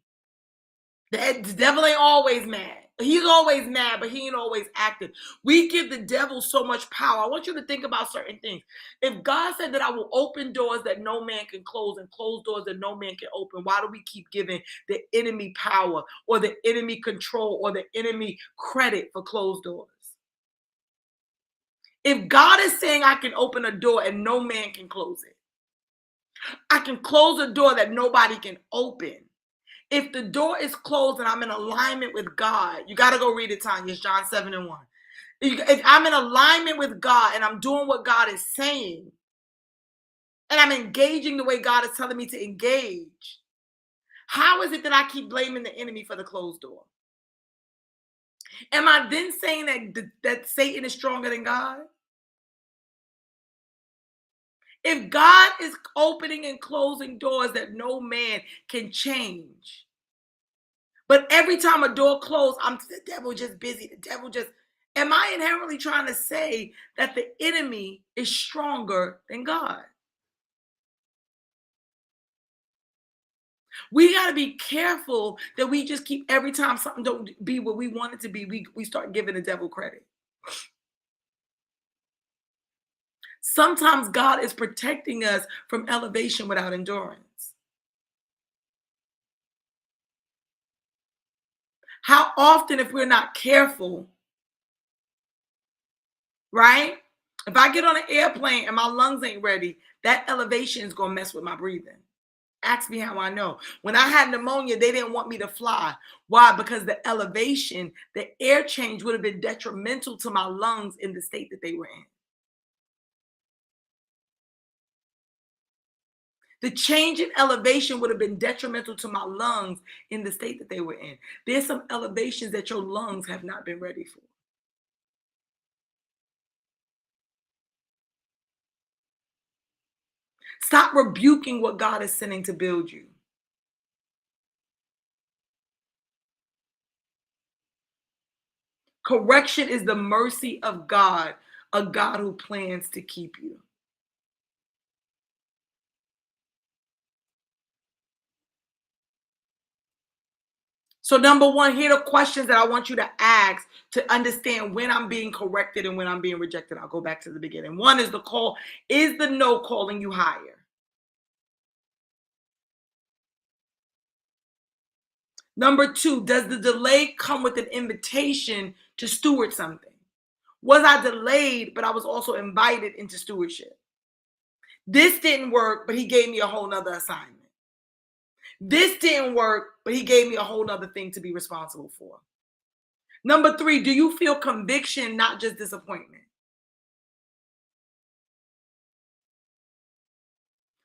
The devil ain't always mad. He's always mad, but he ain't always active. We give the devil so much power. I want you to think about certain things. If God said that I will open doors that no man can close and close doors that no man can open, why do we keep giving the enemy power or the enemy control or the enemy credit for closed doors? If God is saying I can open a door and no man can close it, I can close a door that nobody can open. If the door is closed and I'm in alignment with God, you got to go read it, Tanya. It's John 7:1. If I'm in alignment with God and I'm doing what God is saying, and I'm engaging the way God is telling me to engage, how is it that I keep blaming the enemy for the closed door? Am I then saying that Satan is stronger than God? If God is opening and closing doors that no man can change, but every time a door closed, the devil just busy. The devil just, am I inherently trying to say that the enemy is stronger than God? We got to be careful that we just keep, every time something don't be what we want it to be, we start giving the devil credit. Sometimes God is protecting us from elevation without endurance. How often, if we're not careful, right? If I get on an airplane and my lungs ain't ready, that elevation is going to mess with my breathing. Ask me how I know. When I had pneumonia, they didn't want me to fly. Why? Because the elevation, the air change would have been detrimental to my lungs in the state that they were in. The change in elevation would have been detrimental to my lungs in the state that they were in. There's some elevations that your lungs have not been ready for. Stop rebuking what God is sending to build you. Correction is the mercy of God, a God who plans to keep you. So number one, here are the questions that I want you to ask to understand when I'm being corrected and when I'm being rejected. I'll go back to the beginning. One is the call. Is the no calling you higher? Number two, does the delay come with an invitation to steward something? Was I delayed, but I was also invited into stewardship? This didn't work, but he gave me a whole nother assignment. This didn't work, but he gave me a whole nother thing to be responsible for. Number three, do you feel conviction, not just disappointment?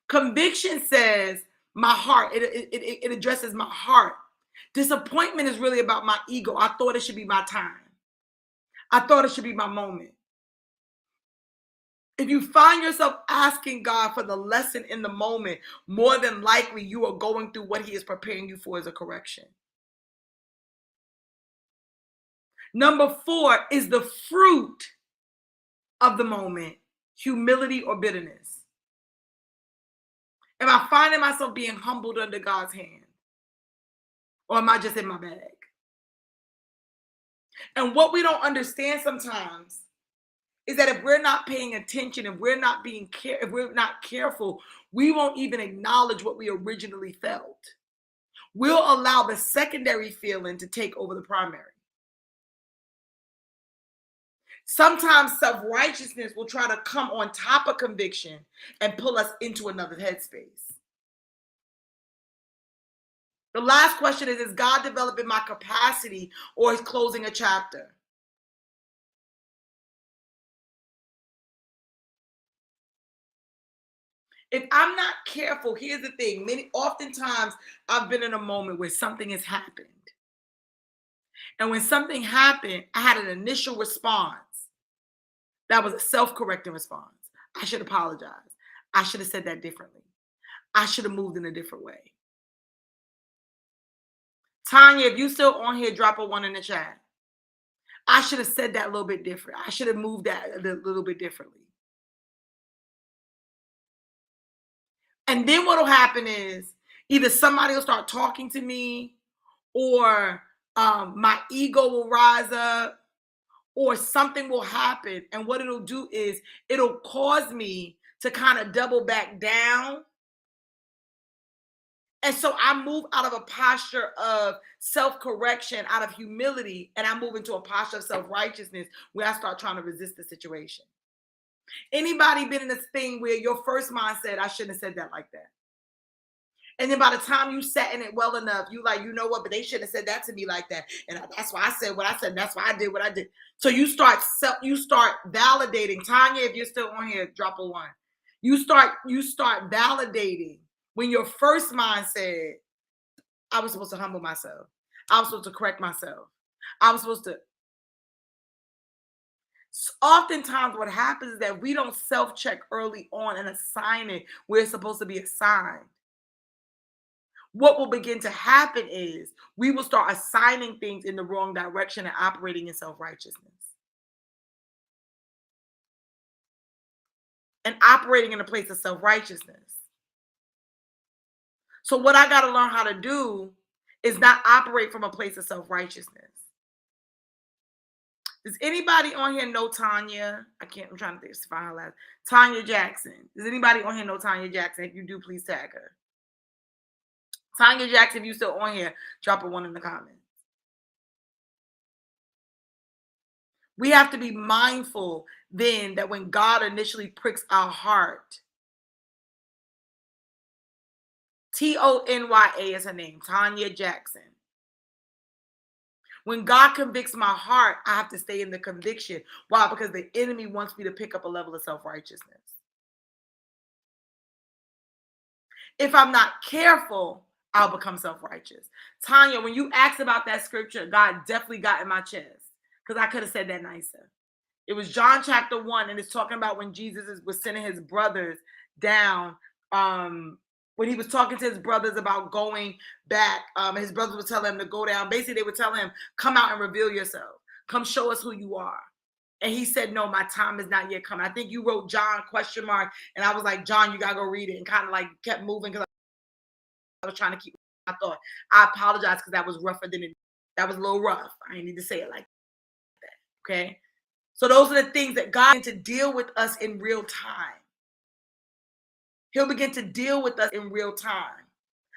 Conviction says my heart, it addresses my heart. Disappointment is really about my ego. I thought it should be my time. I thought it should be my moment. If you find yourself asking God for the lesson in the moment, more than likely you are going through what he is preparing you for as a correction. Number four is the fruit of the moment, humility or bitterness. Am I finding myself being humbled under God's hand? Or am I just in my bag? And what we don't understand sometimes is that if we're not paying attention, if we're not careful, we won't even acknowledge what we originally felt. We'll allow the secondary feeling to take over the primary. Sometimes self-righteousness will try to come on top of conviction and pull us into another headspace. The last question is God developing my capacity or is closing a chapter? If I'm not careful, here's the thing. Oftentimes I've been in a moment where something has happened. And when something happened, I had an initial response. That was a self-correcting response. I should apologize. I should have said that differently. I should have moved in a different way. Tanya, if you still on here, drop a 1 in the chat. I should have said that a little bit different. I should have moved that a little bit differently. And then what'll happen is either somebody will start talking to me, or my ego will rise up, or something will happen. And what it'll do is it'll cause me to kind of double back down. And so I move out of a posture of self-correction, out of humility, and I move into a posture of self-righteousness where I start trying to resist the situation. Anybody been in this thing where your first mind said, I shouldn't have said that like that? And then by the time you sat in it well enough, you like, you know what, but they shouldn't have said that to me like that. And that's why I said what I said. And that's why I did what I did. So you start validating. Tanya, if you're still on here, drop a 1. You start validating when your first mind said, I was supposed to humble myself. I was supposed to correct myself. I was supposed to. Oftentimes what happens is that we don't self-check early on and assign it where it's supposed to be assigned. What will begin to happen is we will start assigning things in the wrong direction and operating in self-righteousness. And operating in a place of self-righteousness. So what I got to learn how to do is not operate from a place of self-righteousness. Does anybody on here know Tanya? I'm trying to think if I last. Tanya Jackson. Does anybody on here know Tanya Jackson? If you do, please tag her. Tanya Jackson, if you still on here, drop a 1 in the comments. We have to be mindful then that when God initially pricks our heart, Tonya is her name, Tanya Jackson. When God convicts my heart, I have to stay in the conviction. Why? Because the enemy wants me to pick up a level of self-righteousness. If I'm not careful, I'll become self-righteous. Tanya, when you asked about that scripture, God definitely got in my chest because I could have said that nicer. It was John chapter 1, and it's talking about when Jesus was sending his brothers down. When he was talking to his brothers about going back, his brothers would tell him to go down. Basically, they would tell him, come out and reveal yourself. Come show us who you are. And he said, no, my time is not yet coming. I think you wrote John ? And I was like, John, you got to go read it, and kind of like kept moving because I was trying to keep my thought. I apologize because that was rougher than it. That was a little rough. I didn't need to say it like that. Okay. So those are the things that God begins to deal with us in real time. He'll begin to deal with us in real time.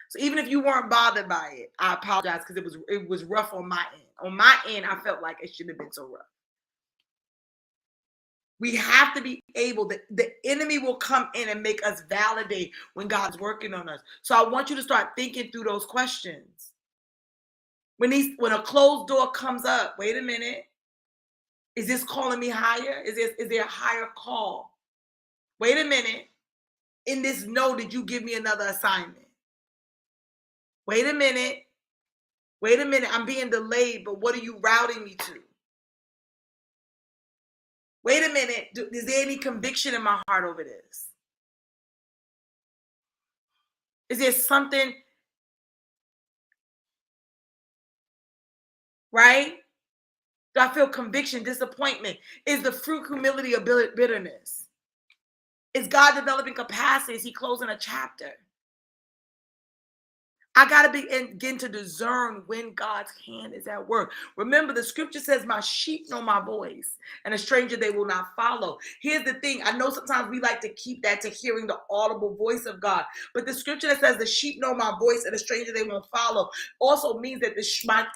So even if you weren't bothered by it, I apologize because it was rough on my end. On my end, I felt like it shouldn't have been so rough. We have to be able, the enemy will come in and make us validate when God's working on us. So I want you to start thinking through those questions. When a closed door comes up, wait a minute. Is this calling me higher? Is there a higher call? Wait a minute. In this no, did you give me another assignment? Wait a minute. Wait a minute. I'm being delayed, but what are you routing me to? Wait a minute. Is there any conviction in my heart over this? Is there something, right? Do I feel conviction, disappointment? Is the fruit humility or bitterness? Is God developing capacity? Is he closing a chapter? I got to begin to discern when God's hand is at work. Remember, the scripture says, my sheep know my voice, and a stranger they will not follow. Here's the thing. I know sometimes we like to keep that to hearing the audible voice of God. But the scripture that says the sheep know my voice and a stranger they won't follow also means that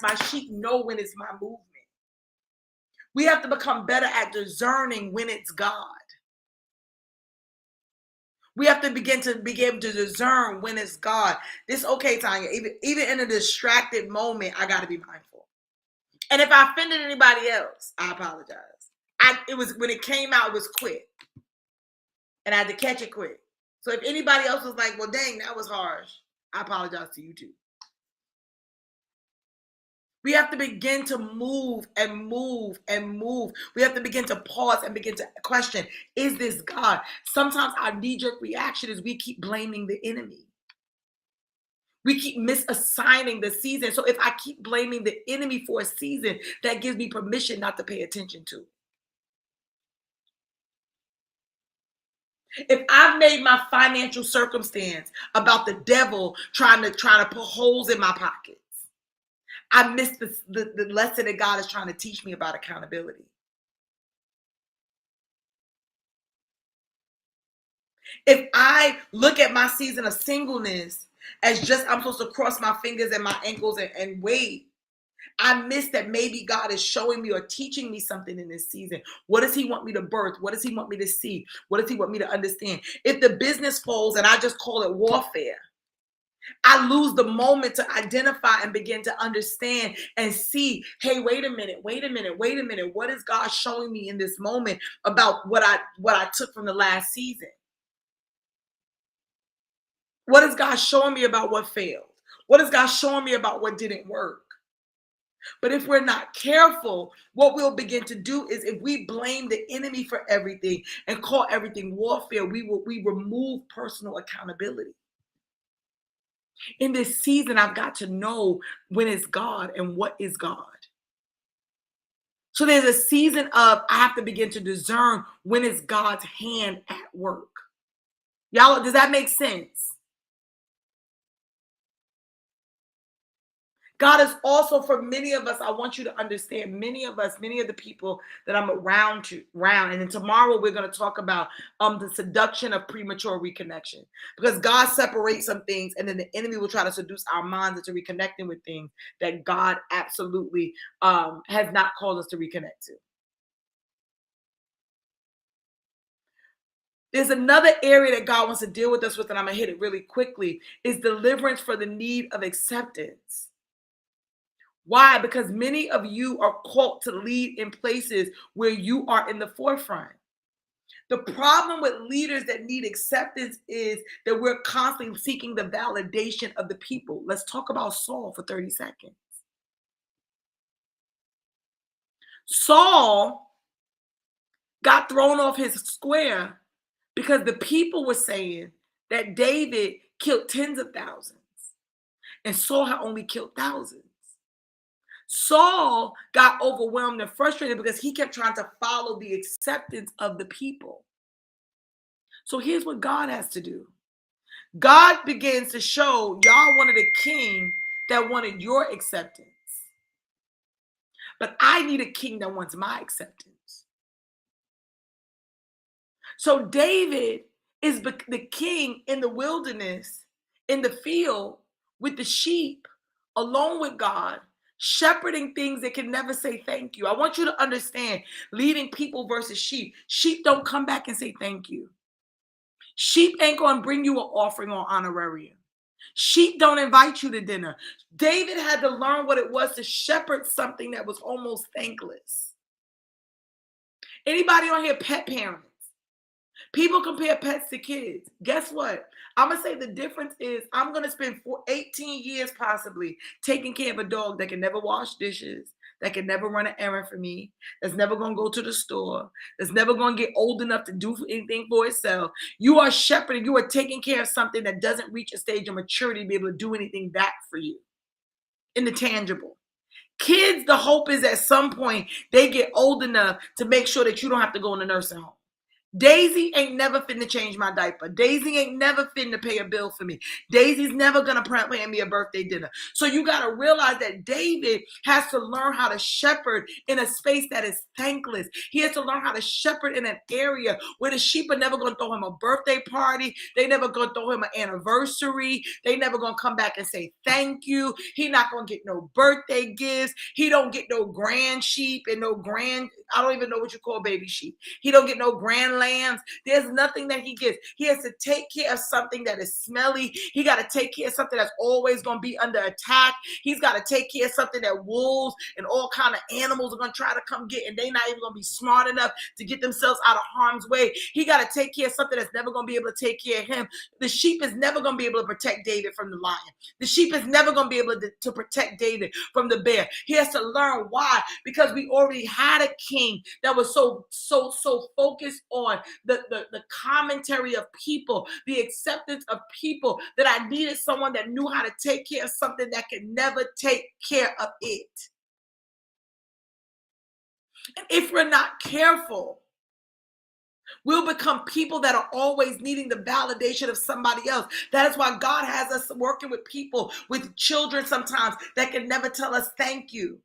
my sheep know when it's my movement. We have to become better at discerning when it's God. We have to begin to discern when it's God. This okay, Tanya. Even in a distracted moment, I got to be mindful. And if I offended anybody else, I apologize. It was when it came out, it was quick, and I had to catch it quick. So if anybody else was like, "Well, dang, that was harsh," I apologize to you too. We have to begin to move and move and move. We have to begin to pause and begin to question, is this God? Sometimes our knee-jerk reaction is we keep blaming the enemy. We keep misassigning the season. So if I keep blaming the enemy for a season, that gives me permission not to pay attention to. If I've made my financial circumstance about the devil trying to put holes in my pockets, I missed the lesson that God is trying to teach me about accountability. If I look at my season of singleness as just I'm supposed to cross my fingers and my ankles and wait, I miss that maybe God is showing me or teaching me something in this season. What does he want me to birth? What does he want me to see? What does he want me to understand? If the business falls and I just call it warfare, I lose the moment to identify and begin to understand and see, hey, wait a minute. What is God showing me in this moment about what I took from the last season? What is God showing me about what failed? What is God showing me about what didn't work? But if we're not careful, what we'll begin to do is if we blame the enemy for everything and call everything warfare, we remove personal accountability. In this season, I've got to know when it's God and what is God. So there's a season of I have to begin to discern when is God's hand at work. Y'all, does that make sense? God is also for many of us, I want you to understand, many of us, many of the people that I'm around, and then tomorrow we're going to talk about the seduction of premature reconnection. Because God separates some things and then the enemy will try to seduce our minds into reconnecting with things that God absolutely has not called us to reconnect to. There's another area that God wants to deal with us with, and I'm going to hit it really quickly, is deliverance for the need of acceptance. Why? Because many of you are called to lead in places where you are in the forefront. The problem with leaders that need acceptance is that we're constantly seeking the validation of the people. Let's talk about Saul for 30 seconds. Saul got thrown off his square because the people were saying that David killed tens of thousands and Saul had only killed thousands. Saul got overwhelmed and frustrated because he kept trying to follow the acceptance of the people. So here's what God has to do. God begins to show y'all wanted a king that wanted your acceptance. But I need a king that wants my acceptance. So David is the king in the wilderness, in the field, with the sheep, alone with God, shepherding things that can never say thank you. I want you to understand leading people versus sheep. Sheep don't come back and say thank you. Sheep ain't going to bring you an offering or honorarium. Sheep don't invite you to dinner. David had to learn what it was to shepherd something that was almost thankless. Anybody on here pet parents? People compare pets to kids. Guess what? I'm going to say the difference is I'm going to spend 18 years possibly taking care of a dog that can never wash dishes, that can never run an errand for me, that's never going to go to the store, that's never going to get old enough to do anything for itself. You are shepherding. You are taking care of something that doesn't reach a stage of maturity to be able to do anything back for you in the tangible. Kids, the hope is at some point they get old enough to make sure that you don't have to go in the nursing home. Daisy ain't never finna change my diaper. Daisy ain't never finna pay a bill for me. Daisy's never gonna plan me a birthday dinner. So you gotta realize that David has to learn how to shepherd in a space that is thankless. He has to learn how to shepherd in an area where the sheep are never gonna throw him a birthday party. They never gonna throw him an anniversary. They never gonna come back and say thank you. He not gonna get no birthday gifts. He don't get no grand sheep and no grand, I don't even know what you call baby sheep. He don't get no grand lambs. There's nothing that he gets. He has to take care of something that is smelly. He got to take care of something that's always going to be under attack. He's got to take care of something that wolves and all kind of animals are going to try to come get, and they're not even going to be smart enough to get themselves out of harm's way. He got to take care of something that's never going to be able to take care of him. The sheep is never going to be able to protect David from the lion. The sheep is never going to be able to protect David from the bear. He has to learn why, because we already had a king that was so focused on the commentary of people, the acceptance of people, that I needed someone that knew how to take care of something that could never take care of it. And if we're not careful, We'll become people that are always needing the validation of somebody else. That is why God has us working with people, with children sometimes, that can never tell us thank you.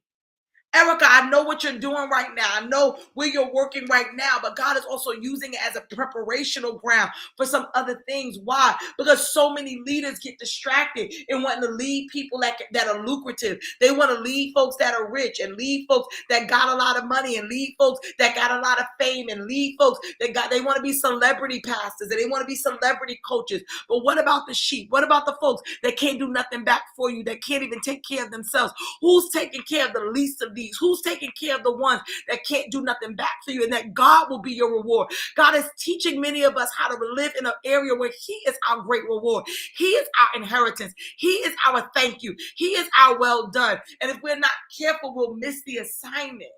Erica, I know what you're doing right now. I know where you're working right now, but God is also using it as a preparational ground for some other things. Why? Because so many leaders get distracted in wanting to lead people that are lucrative. They want to lead folks that are rich and lead folks that got a lot of money and lead folks that got a lot of fame and lead folks they want to be celebrity pastors and they want to be celebrity coaches. But what about the sheep? What about the folks that can't do nothing back for you, that can't even take care of themselves? Who's taking care of the least of these? Who's taking care of the ones that can't do nothing back for you? And that God will be your reward. God is teaching many of us how to live in an area where He is our great reward. He is our inheritance. He is our thank you. He is our well done. And if we're not careful, we'll miss the assignment.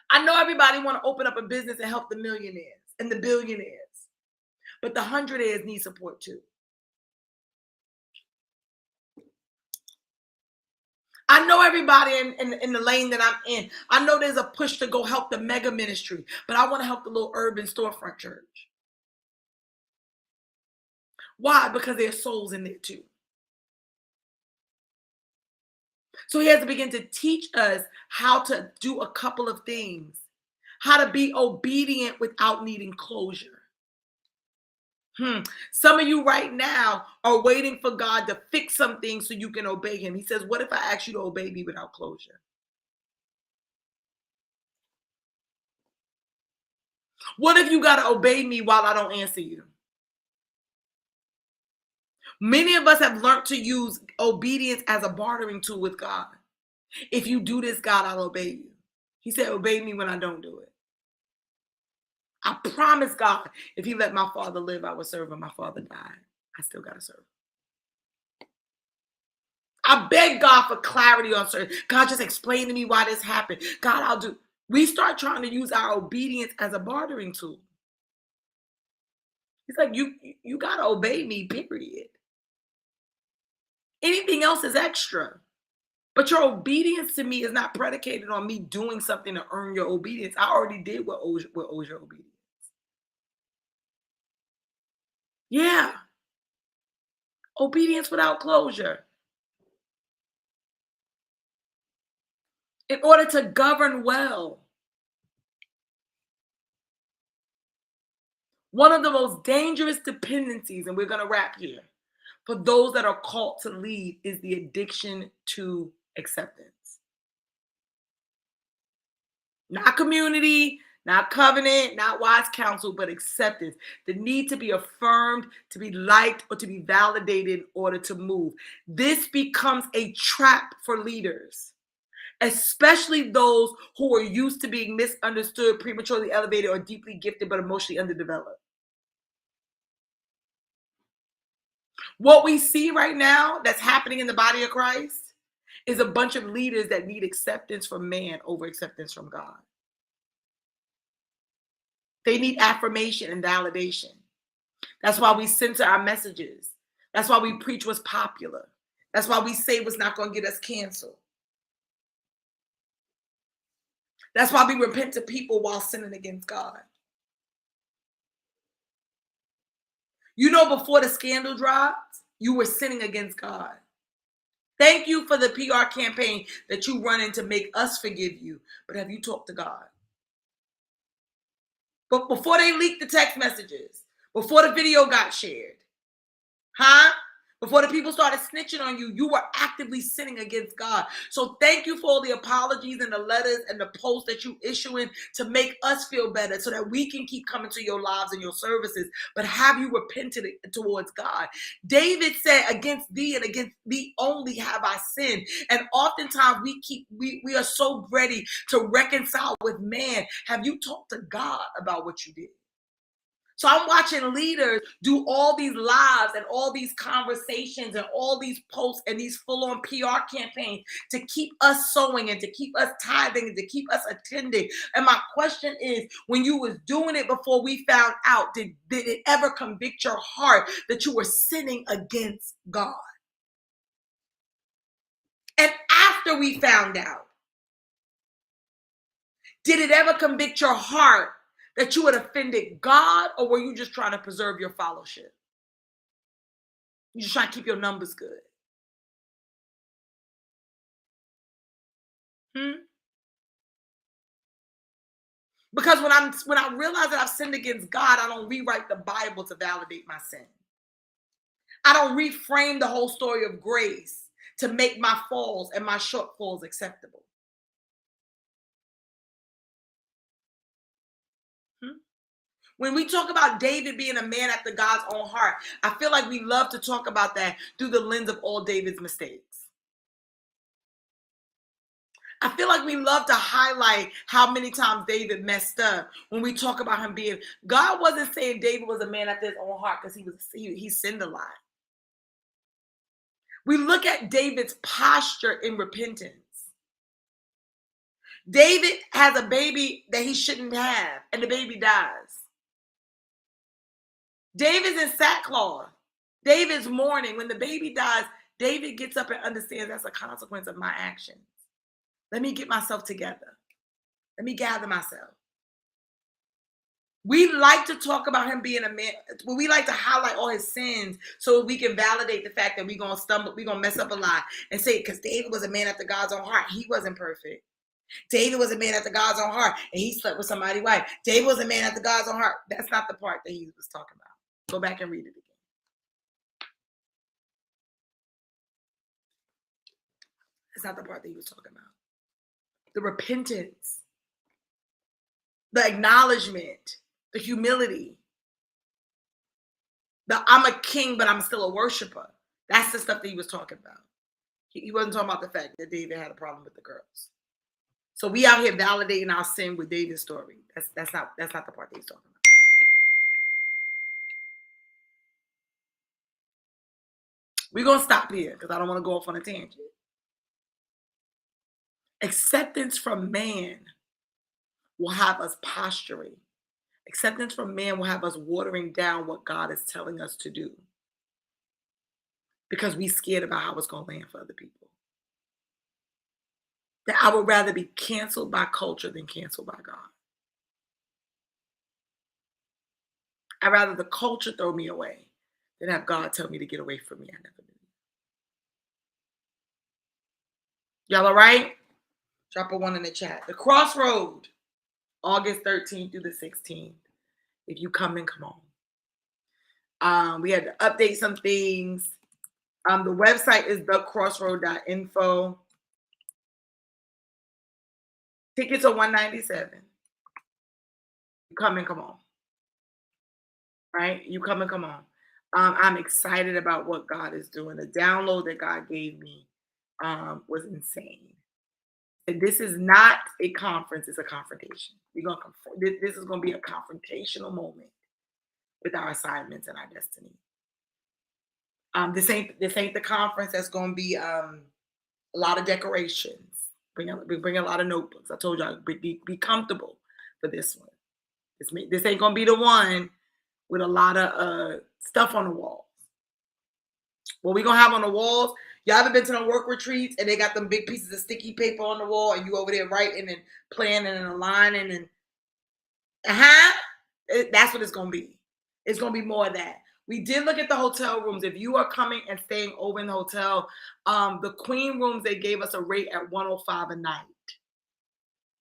I know everybody want to open up a business and help the millionaires and the billionaires, but the hundredaires need support too. I know everybody in the lane that I'm in. I know there's a push to go help the mega ministry, but I want to help the little urban storefront church. Why? Because there's souls in there too. So He has to begin to teach us how to do a couple of things, how to be obedient without needing closure. Some of you right now are waiting for God to fix some things so you can obey Him. He says, what if I ask you to obey me without closure? What if you got to obey me while I don't answer you? Many of us have learned to use obedience as a bartering tool with God. If you do this, God, I'll obey you. He said, obey me when I don't do it. I promise God, if He let my father live, I would serve him. My father died. I still got to serve him. I beg God for clarity on certain. God, just explain to me why this happened. God, I'll do. We start trying to use our obedience as a bartering tool. He's like, you got to obey me, period. Anything else is extra. But your obedience to me is not predicated on me doing something to earn your obedience. I already did what owes your obedience. Yeah. Obedience without closure. In order to govern well. One of the most dangerous dependencies, and we're going to wrap here, for those that are called to lead is the addiction to acceptance. Not community, not covenant, not wise counsel, but acceptance. The need to be affirmed, to be liked, or to be validated in order to move. This becomes a trap for leaders, especially those who are used to being misunderstood, prematurely elevated, or deeply gifted, but emotionally underdeveloped. What we see right now that's happening in the body of Christ is a bunch of leaders that need acceptance from man over acceptance from God. They need affirmation and validation. That's why we censor our messages. That's why we preach what's popular. That's why we say what's not going to get us canceled. That's why we repent to people while sinning against God. You know, before the scandal dropped, you were sinning against God. Thank you for the PR campaign that you run in to make us forgive you. But have you talked to God? But before they leaked the text messages, before the video got shared, before the people started snitching on you, you were actively sinning against God. So thank you for all the apologies and the letters and the posts that you issuing to make us feel better so that we can keep coming to your lives and your services. But have you repented towards God? David said, against thee and against thee only have I sinned. And oftentimes we are so ready to reconcile with man. Have you talked to God about what you did? So I'm watching leaders do all these lives and all these conversations and all these posts and these full-on PR campaigns to keep us sowing and to keep us tithing and to keep us attending. And my question is, when you was doing it before we found out, did it ever convict your heart that you were sinning against God? And after we found out, did it ever convict your heart That you had offended God, or were you just trying to preserve your fellowship? You just trying to keep your numbers good. Because when I realize that I've sinned against God, I don't rewrite the Bible to validate my sin. I don't reframe the whole story of grace to make my falls and my shortfalls acceptable. When we talk about David being a man after God's own heart, I feel like we love to talk about that through the lens of all David's mistakes. I feel like we love to highlight how many times David messed up when we talk about him being. God wasn't saying David was a man after his own heart because he sinned a lot. We look at David's posture in repentance. David has a baby that he shouldn't have, and the baby dies. David's in sackcloth. David's mourning. When the baby dies, David gets up and understands that's a consequence of my actions. Let me get myself together. Let me gather myself. We like to talk about him being a man. We like to highlight all his sins so we can validate the fact that we're going to stumble, we're going to mess up a lot and say, because David was a man after God's own heart. He wasn't perfect. David was a man after God's own heart, and he slept with somebody's wife. David was a man after God's own heart. That's not the part that he was talking about. Go back and read it again. That's not the part that he was talking about. The repentance, the acknowledgement, the humility, the I'm a king, but I'm still a worshiper. That's the stuff that he was talking about. He wasn't talking about the fact that David had a problem with the girls. So we out here validating our sin with David's story. That's not the part that he's talking about. We're going to stop here because I don't want to go off on a tangent. Acceptance from man will have us posturing. Acceptance from man will have us watering down what God is telling us to do because we're scared about how it's going to land for other people. That I would rather be canceled by culture than canceled by God. I'd rather the culture throw me away than have God tell me to get away from me. I never knew. Y'all all right? Drop a 1 in the chat. The Crossroad, August 13th through the 16th. If you come in, come on. We had to update some things. The website is thecrossroad.info. Tickets are $197. You come in, come on. Right? You come and come on. I'm excited about what God is doing. The download that God gave me was insane. And this is not a conference, it's a confrontation. This is going to be a confrontational moment with our assignments and our destiny. This ain't the conference that's going to be a lot of decorations. Bring a lot of notebooks. I told y'all, be comfortable for this one. This ain't going to be the one with a lot of stuff on the walls. What we going to have on the walls, y'all ever been to the work retreats and they got them big pieces of sticky paper on the wall and you over there writing and planning and aligning and that's what it's going to be. It's going to be more of that. We did look at the hotel rooms. If you are coming and staying over in the hotel, the queen rooms, they gave us a rate at $105 a night.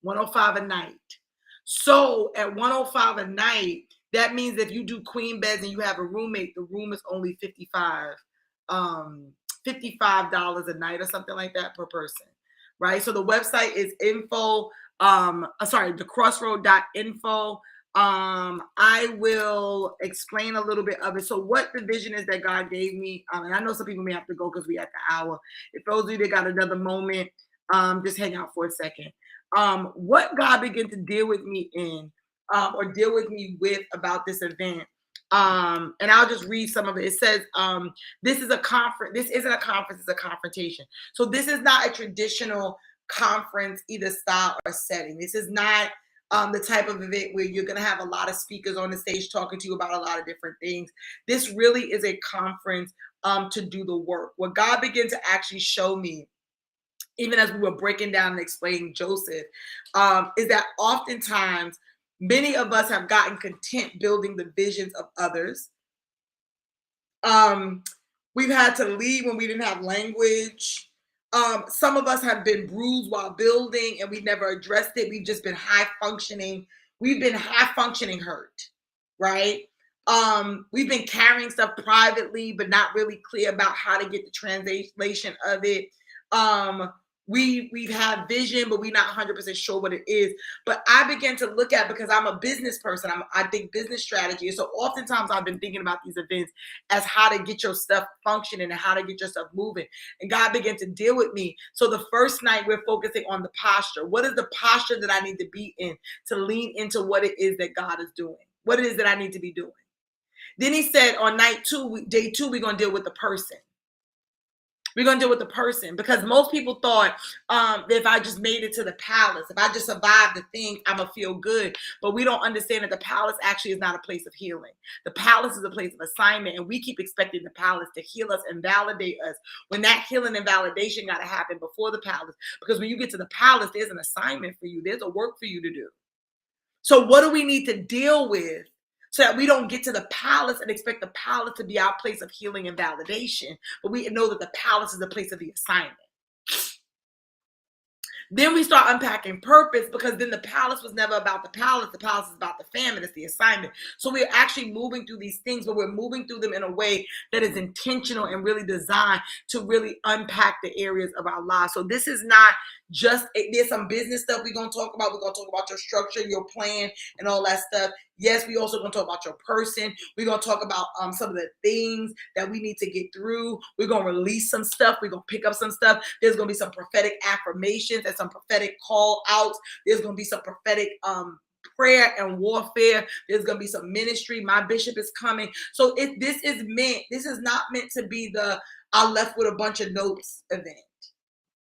$105 a night. So at $105 a night, that means if you do queen beds and you have a roommate, the room is only $55 a night or something like that per person, right? So the website is thecrossroad.info. I will explain a little bit of it. So what the vision is that God gave me, and I know some people may have to go because we at the hour. If those of you that got another moment, just hang out for a second. What God began to deal with me in, or deal with me with about this event. And I'll just read some of it. It says, this is a conference. This isn't a conference, it's a confrontation. So this is not a traditional conference, either style or setting. This is not the type of event where you're going to have a lot of speakers on the stage talking to you about a lot of different things. This really is a conference to do the work. What God began to actually show me, even as we were breaking down and explaining Joseph, is that oftentimes Many of us have gotten content building the visions of others. We've had to leave when we didn't have language. Some of us have been bruised while building and we never addressed it. We've just been high functioning. We've been high functioning hurt, right? We've been carrying stuff privately, but not really clear about how to get the translation of it. We've had vision, but we're not 100% sure what it is. But I began to look at, because I'm a business person, I think business strategy. And so oftentimes I've been thinking about these events as how to get your stuff functioning and how to get your stuff moving. And God began to deal with me. So the first night we're focusing on the posture. What is the posture that I need to be in to lean into what it is that God is doing? What it is that I need to be doing? Then he said on day two, we're going to deal with the person. We're going to deal with the person, because most people thought that if I just made it to the palace, if I just survived the thing, I'm going to feel good. But we don't understand that the palace actually is not a place of healing. The palace is a place of assignment, and we keep expecting the palace to heal us and validate us when that healing and validation got to happen before the palace. Because when you get to the palace, there's an assignment for you. There's a work for you to do. So what do we need to deal with so that we don't get to the palace and expect the palace to be our place of healing and validation, but we know that the palace is the place of the assignment? Then we start unpacking purpose, because then the palace was never about the palace. The palace is about the famine. It's the assignment. So we're actually moving through these things, but we're moving through them in a way that is intentional and really designed to really unpack the areas of our lives. So this is not just, there's some business stuff we're going to talk about. We're going to talk about your structure, your plan, and all that stuff. Yes, we also going to talk about your person. We're going to talk about some of the things that we need to get through. We're going to release some stuff. We're going to pick up some stuff. There's going to be some prophetic affirmations and some prophetic call outs. There's going to be some prophetic prayer and warfare. There's going to be some ministry. My bishop is coming. So this is not meant to be the I left with a bunch of notes event.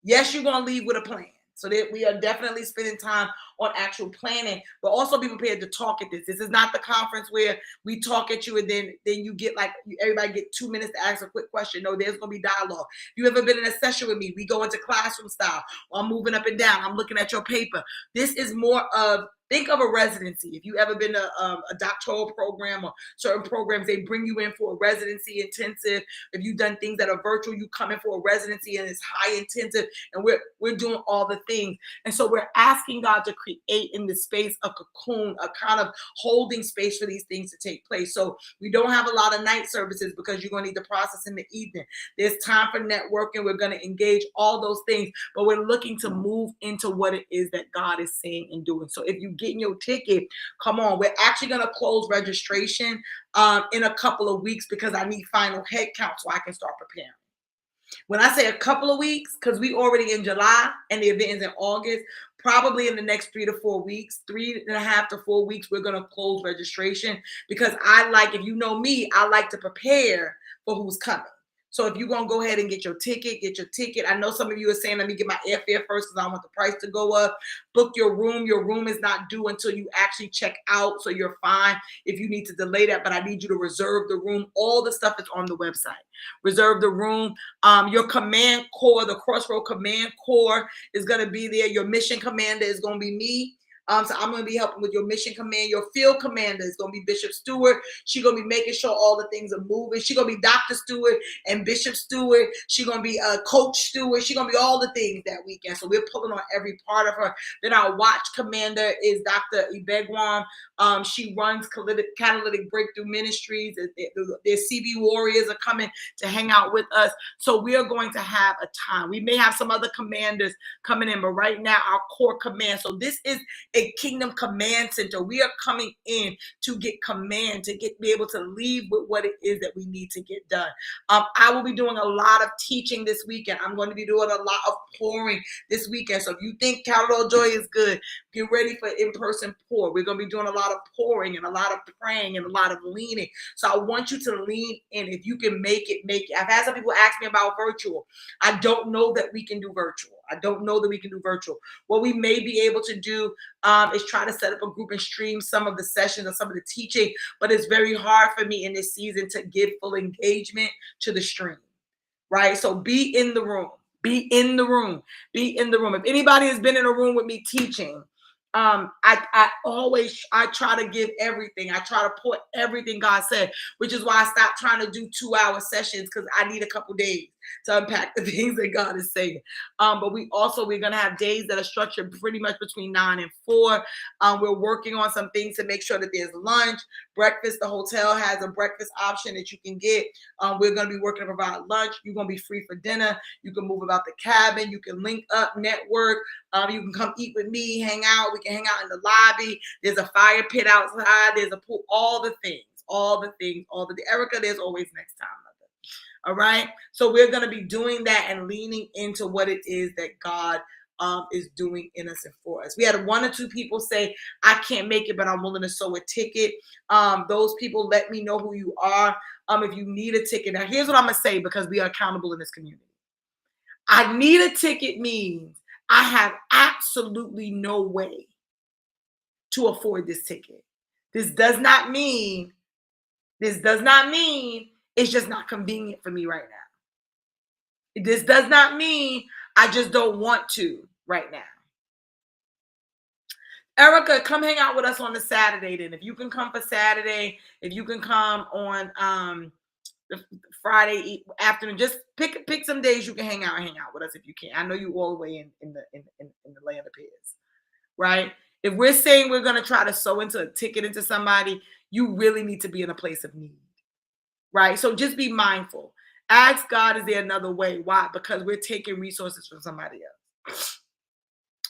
Yes, you're going to leave with a plan. So that we are definitely spending time on actual planning, but also be prepared to talk at this. This is not the conference where we talk at you and then you get like, everybody get 2 minutes to ask a quick question. No, there's going to be dialogue. If you ever been in a session with me, we go into classroom style. I'm moving up and down. I'm looking at your paper. This is more of, think of a residency. If you ever been to a doctoral program or certain programs, they bring you in for a residency intensive. If you've done things that are virtual, you come in for a residency and it's high intensive, and we're doing all the things. And so we're asking God to create in this space a cocoon, a kind of holding space for these things to take place. So we don't have a lot of night services because you're going to need to process in the evening. There's time for networking. We're going to engage all those things, but we're looking to move into what it is that God is saying and doing. So if you getting your ticket, come on. We're actually going to close registration in a couple of weeks, because I need final head count so I can start preparing. When I say a couple of weeks, because we already in July and the event is in August, probably in the next 3 to 4 weeks, 3.5 to 4 weeks, we're going to close registration, because if you know me, I like to prepare for who's coming. So if you're going to go ahead and get your ticket, get your ticket. I know some of you are saying, let me get my airfare first because I want the price to go up. Book your room. Your room is not due until you actually check out. So you're fine if you need to delay that, but I need you to reserve the room. All the stuff is on the website. Reserve the room. Your command core, the Crossroad Command Core is going to be there. Your mission commander is going to be me. So I'm going to be helping with your mission command. Your field commander is going to be Bishop Stewart. She's going to be making sure all the things are moving. She's going to be Dr. Stewart and Bishop Stewart. She's going to be Coach Stewart. She's going to be all the things that weekend. So we're pulling on every part of her. Then our watch commander is Dr. Ibegwam. She runs Catalytic Breakthrough Ministries. Their CB warriors are coming to hang out with us. So we are going to have a time. We may have some other commanders coming in, but right now our core command. So this is a kingdom command center. We are coming in to get command, to be able to leave with what it is that we need to get done. I will be doing a lot of teaching this weekend. I'm going to be doing a lot of pouring this weekend. So if you think Carol Joy is good, get ready for in-person pour. We're going to be doing a lot of pouring and a lot of praying and a lot of leaning. So I want you to lean in. If you can make it, make it. I've had some people ask me about virtual. I don't know that we can do virtual. What we may be able to do is try to set up a group and stream some of the sessions or some of the teaching, but it's very hard for me in this season to give full engagement to the stream, right? So be in the room. Be in the room. Be in the room. If anybody has been in a room with me teaching, I try to give everything. I try to put everything God said, which is why I stopped trying to do 2-hour sessions, because I need a couple days to unpack the things that God is saying. But we're going to have days that are structured pretty much between 9 and 4. We're working on some things to make sure that there's lunch, breakfast. The hotel has a breakfast option that you can get. We're going to be working to provide lunch. You're going to be free for dinner. You can move about the cabin. You can link up, network. You can come eat with me, hang out. We can hang out in the lobby. There's a fire pit outside. There's a pool. All the things. Erica, there's always next time. All right. So we're going to be doing that and leaning into what it is that God is doing in us and for us. We had 1 or 2 people say, I can't make it, but I'm willing to sew a ticket. Those people, let me know who you are. If you need a ticket. Now, here's what I'm going to say, because we are accountable in this community. I need a ticket means I have absolutely no way to afford this ticket. This does not mean it's just not convenient for me right now. This does not mean I just don't want to right now. Erica, come hang out with us on the Saturday then. If you can come for Saturday, if you can come on the Friday afternoon, just pick some days you can hang out with us if you can. I know you all the way in the land of Pears, right? If we're saying we're going to try to sew into a ticket into somebody, you really need to be in a place of need, right? So just be mindful. Ask God, is there another way? Why? Because we're taking resources from somebody else,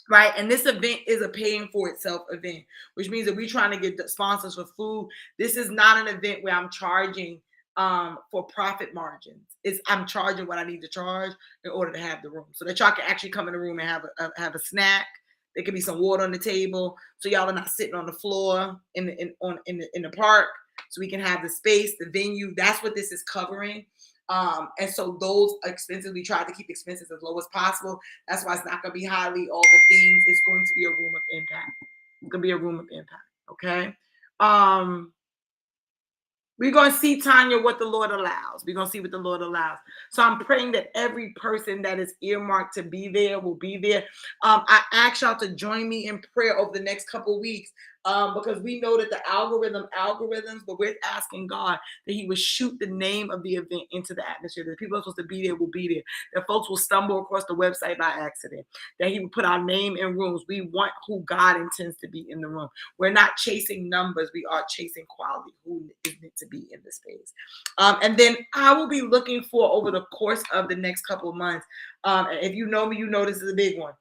right? And this event is a paying for itself event, which means that we're trying to get sponsors for food. This is not an event where I'm charging for profit margins. I'm charging what I need to charge in order to have the room, so that y'all can actually come in the room and have a snack. There could be some water on the table, so y'all are not sitting on the floor in the park. So we can have the space, the venue. That's what this is covering. And so those expenses, we try to keep expenses as low as possible. That's why it's not going to be highly all the things. It's going to be a room of impact. It's going to be a room of impact. Okay. We're going to see, Tanya, what the Lord allows. We're going to see what the Lord allows. So I'm praying that every person that is earmarked to be there will be there. I ask y'all to join me in prayer over the next couple of weeks, because we know that the algorithms, but we're asking God that he would shoot the name of the event into the atmosphere. That people are supposed to be there will be there. That folks will stumble across the website by accident. That he would put our name in rooms. We want who God intends to be in the room. We're not chasing numbers. We are chasing quality. Who is meant to be in the space. And then I will be looking for, over the course of the next couple of months, if you know me, you know this is a big one,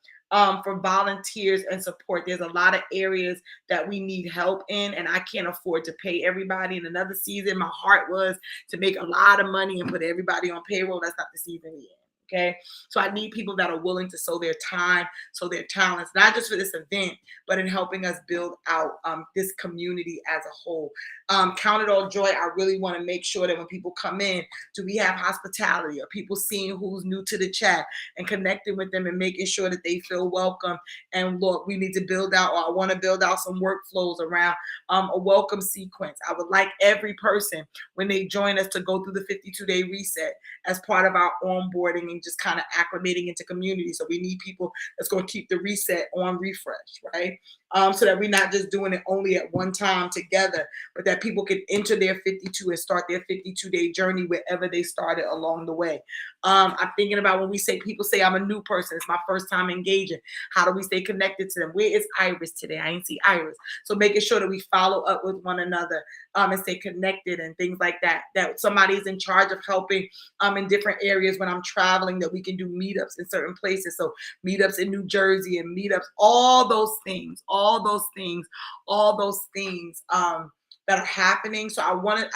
for volunteers and support. There's a lot of areas that we need help in, and I can't afford to pay everybody. In another season, my heart was to make a lot of money and put everybody on payroll. That's not the season we're in. Okay. So I need people that are willing to sow their time, sow their talents, not just for this event, but in helping us build out this community as a whole. Count it all joy. I really want to make sure that when people come in, do we have hospitality? Are people seeing who's new to the chat and connecting with them and making sure that they feel welcome? And look, we need to build out, or I want to build out some workflows around a welcome sequence. I would like every person, when they join us, to go through the 52-day reset as part of our onboarding and just kind of acclimating into community. So we need people that's going to keep the reset on refresh, right? So that we're not just doing it only at one time together, but that people can enter their 52 and start their 52-day journey wherever they started along the way. I'm thinking about when people say I'm a new person, it's my first time engaging. How do we stay connected to them? Where is Iris today? I ain't see Iris. So making sure that we follow up with one another and stay connected and things like that. That somebody is in charge of helping in different areas when I'm traveling, that we can do meetups in certain places. So meetups in New Jersey and meetups, all those things that are happening. So I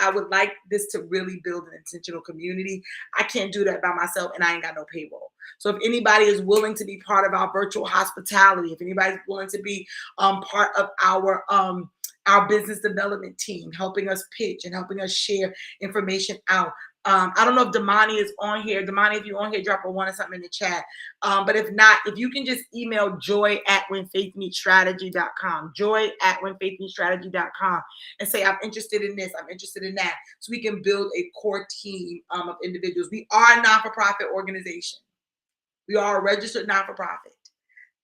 would like this to really build an intentional community. I can't do that by myself, and I ain't got no payroll. So if anybody is willing to be part of our virtual hospitality, if anybody's willing to be part of our business development team, helping us pitch and helping us share information out. I don't know if Damani is on here. Damani, if you're on here, drop a 1 or something in the chat. But if not, if you can just email joy@whenfaithmeetsstrategy.com, joy@whenfaithmeetsstrategy.com, and say, I'm interested in this, I'm interested in that, so we can build a core team of individuals. We are a non-for-profit organization. We are a registered non-for-profit.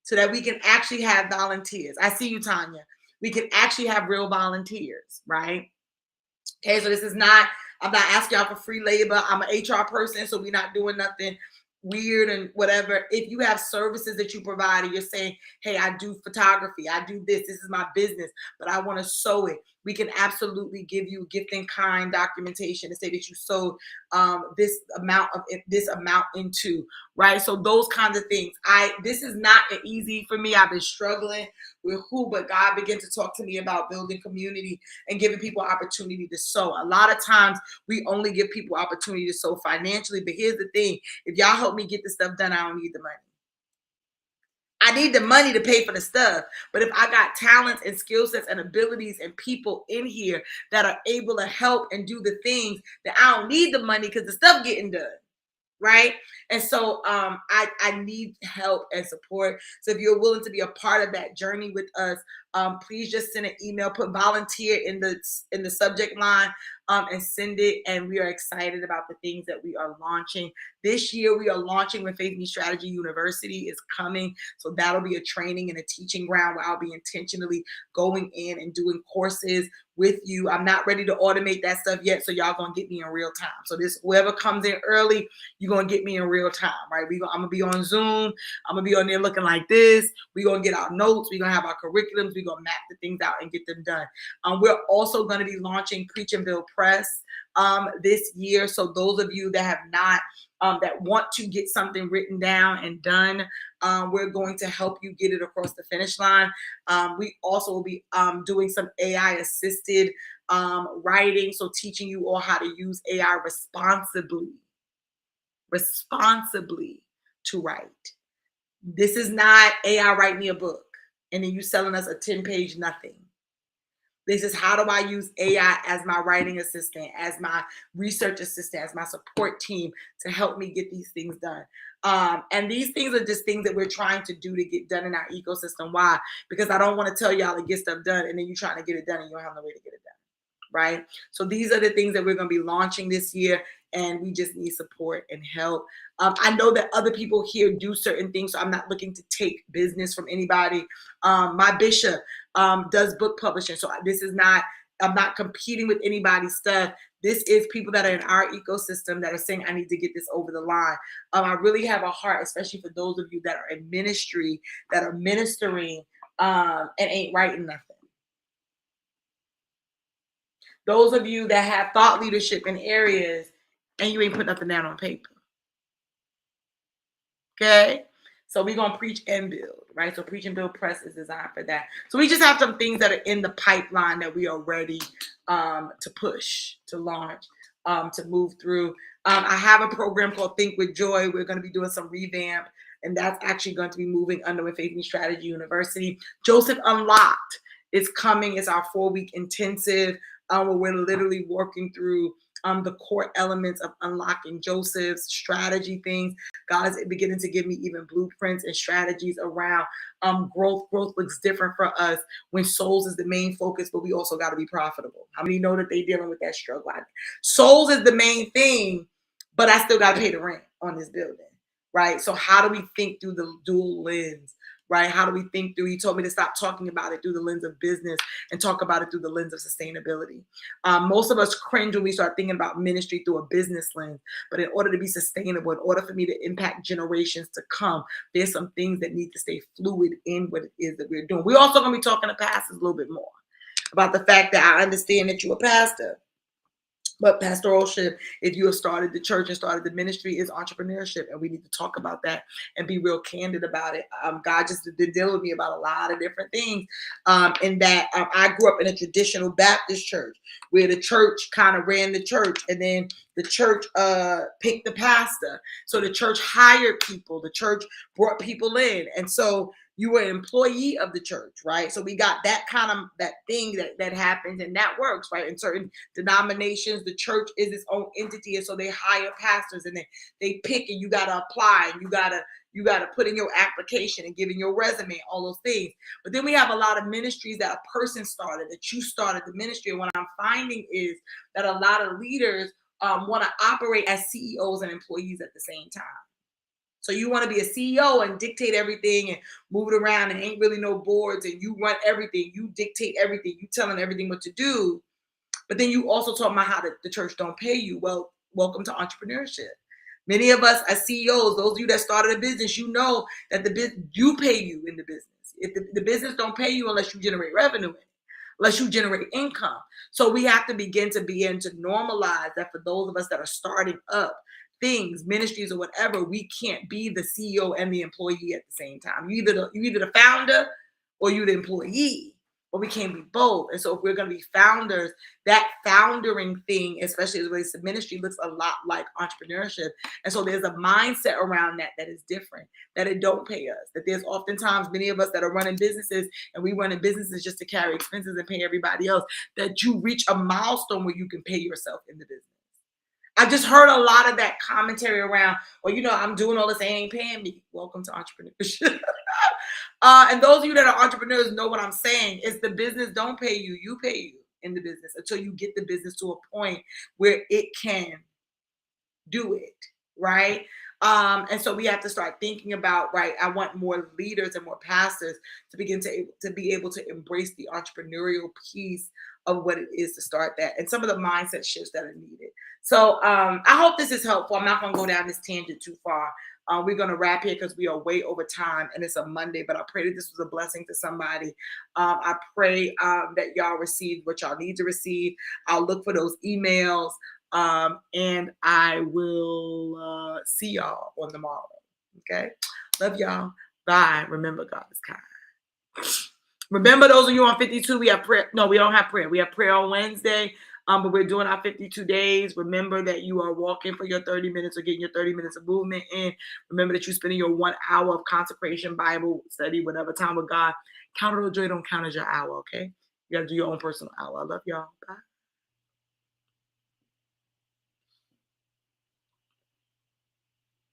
so that we can actually have volunteers. I see you, Tanya. We can actually have real volunteers, right? Okay, so this is not, I'm not asking y'all for free labor. I'm an HR person, so we're not doing nothing weird and whatever. If you have services that you provide and you're saying, hey, I do photography, I do this is my business, but I want to sew it, we can absolutely give you gift in kind documentation to say that you sold this amount into, right? So those kinds of things. This is not easy for me. I've been struggling with but God began to talk to me about building community and giving people opportunity to sow. A lot of times we only give people opportunity to sow financially, but here's the thing: if y'all help me get this stuff done, I don't need the money. I need the money to pay for the stuff. But if I got talents and skill sets and abilities and people in here that are able to help and do the things, that I don't need the money because the stuff getting done. Right. And so I need help and support. So if you're willing to be a part of that journey with us, please just send an email, put volunteer in the subject line, and send it. And we are excited about the things that we are launching. This year, we are launching when Faith Meets Strategy University is coming. So that'll be a training and a teaching ground where I'll be intentionally going in and doing courses with you. I'm not ready to automate that stuff yet, so y'all gonna get me in real time. So this, whoever comes in early, you're gonna get me in real time, right? I'm gonna be on Zoom. I'm gonna be on there looking like this. We're gonna get our notes. We're gonna have our curriculums. We're gonna map the things out and get them done. We're also gonna be launching Preach and Build Press this year. So those of you that have not, that want to get something written down and done, we're going to help you get it across the finish line. We also will be doing some AI assisted writing. So teaching you all how to use AI responsibly to write. This is not AI write me a book and then you selling us a 10-page nothing. This is how do I use AI as my writing assistant, as my research assistant, as my support team to help me get these things done. And these things are just things that we're trying to do to get done in our ecosystem. Why? Because I don't want to tell y'all to get stuff done and then you're trying to get it done and you don't have no way to get it done. Right? So these are the things that we're going to be launching this year, and we just need support and help. I know that other people here do certain things, so I'm not looking to take business from anybody. My bishop does book publishing, so this is not, I'm not competing with anybody's stuff. This is people that are in our ecosystem that are saying, I need to get this over the line. I really have a heart, especially for those of you that are in ministry, that are ministering and ain't writing nothing. Those of you that have thought leadership in areas and you ain't put nothing down on paper. Okay? So we're going to preach and build, right? So Preach and Build Press is designed for that. So we just have some things that are in the pipeline that we are ready to push, to launch, to move through. I have a program called Think with Joy. We're going to be doing some revamp, and that's actually going to be moving under Faith Meets Strategy University. Joseph Unlocked is coming. It's our 4-week intensive where we're literally working through the core elements of unlocking Joseph's strategy things. God is beginning to give me even blueprints and strategies around growth. Growth looks different for us when souls is the main focus, but we also got to be profitable. How many know that they're dealing with that struggle? Souls is the main thing, but I still got to pay the rent on this building, right? So how do we think through the dual lens? Right? How do we think through? He told me to stop talking about it through the lens of business and talk about it through the lens of sustainability. Most of us cringe when we start thinking about ministry through a business lens. But in order to be sustainable, in order for me to impact generations to come, there's some things that need to stay fluid in what it is that we're doing. We're also going to be talking to pastors a little bit more about the fact that I understand that you're a pastor. But pastoralship, if you have started the church and started the ministry, is entrepreneurship. And we need to talk about that and be real candid about it. God just did deal with me about a lot of different things. In that I grew up in a traditional Baptist church where the church kind of ran the church and then the church picked the pastor. So the church hired people. The church brought people in. And so you were an employee of the church, right? So we got that kind of that thing that happens, and that works, right? In certain denominations, the church is its own entity, and so they hire pastors and they pick, and you gotta apply, and you gotta put in your application and give in your resume, all those things. But then we have a lot of ministries that a person started, that you started the ministry. And what I'm finding is that a lot of leaders want to operate as CEOs and employees at the same time. So you want to be a CEO and dictate everything and move it around and ain't really no boards and you run everything. You dictate everything. You telling everything what to do. But then you also talk about how the church don't pay you. Well, welcome to entrepreneurship. Many of us as CEOs, those of you that started a business, you know that you pay you in the business. If the business don't pay you unless you generate revenue in it, unless you generate income. So we have to begin to normalize that for those of us that are starting up things, ministries or whatever, we can't be the CEO and the employee at the same time. You either the founder or you the employee. But we can't be both. And so if we're going to be founders, that foundering thing, especially as it relates to ministry, looks a lot like entrepreneurship. And so there's a mindset around that is different, that it don't pay us. That there's oftentimes many of us that are running businesses and we running businesses just to carry expenses and pay everybody else, that you reach a milestone where you can pay yourself in the business. I just heard a lot of that commentary around, well, I'm doing all this, they ain't paying me. Welcome to entrepreneurship. And those of you that are entrepreneurs know what I'm saying. It's the business don't pay you. You pay you in the business until you get the business to a point where it can do it, right? And so we have to start thinking about, right, I want more leaders and more pastors to begin to be able to embrace the entrepreneurial piece of what it is to start that and some of the mindset shifts that are needed. So I hope this is helpful. I'm not going to go down this tangent too far. We're going to wrap here because we are way over time and it's a Monday, but I pray that this was a blessing to somebody. I pray that y'all receive what y'all need to receive. I'll look for those emails and I will see y'all on the morrow. Okay. Love y'all. Bye. Remember, God is kind. Remember, those of you on 52, we have prayer. No, we don't have prayer. We have prayer on Wednesday. But we're doing our 52 days. Remember that you are walking for your 30 minutes or getting your 30 minutes of movement in. Remember that you're spending your 1 hour of consecration, Bible study, whatever time with God. Count it or joy, don't count as your hour, okay? You got to do your own personal hour. I love y'all. Bye.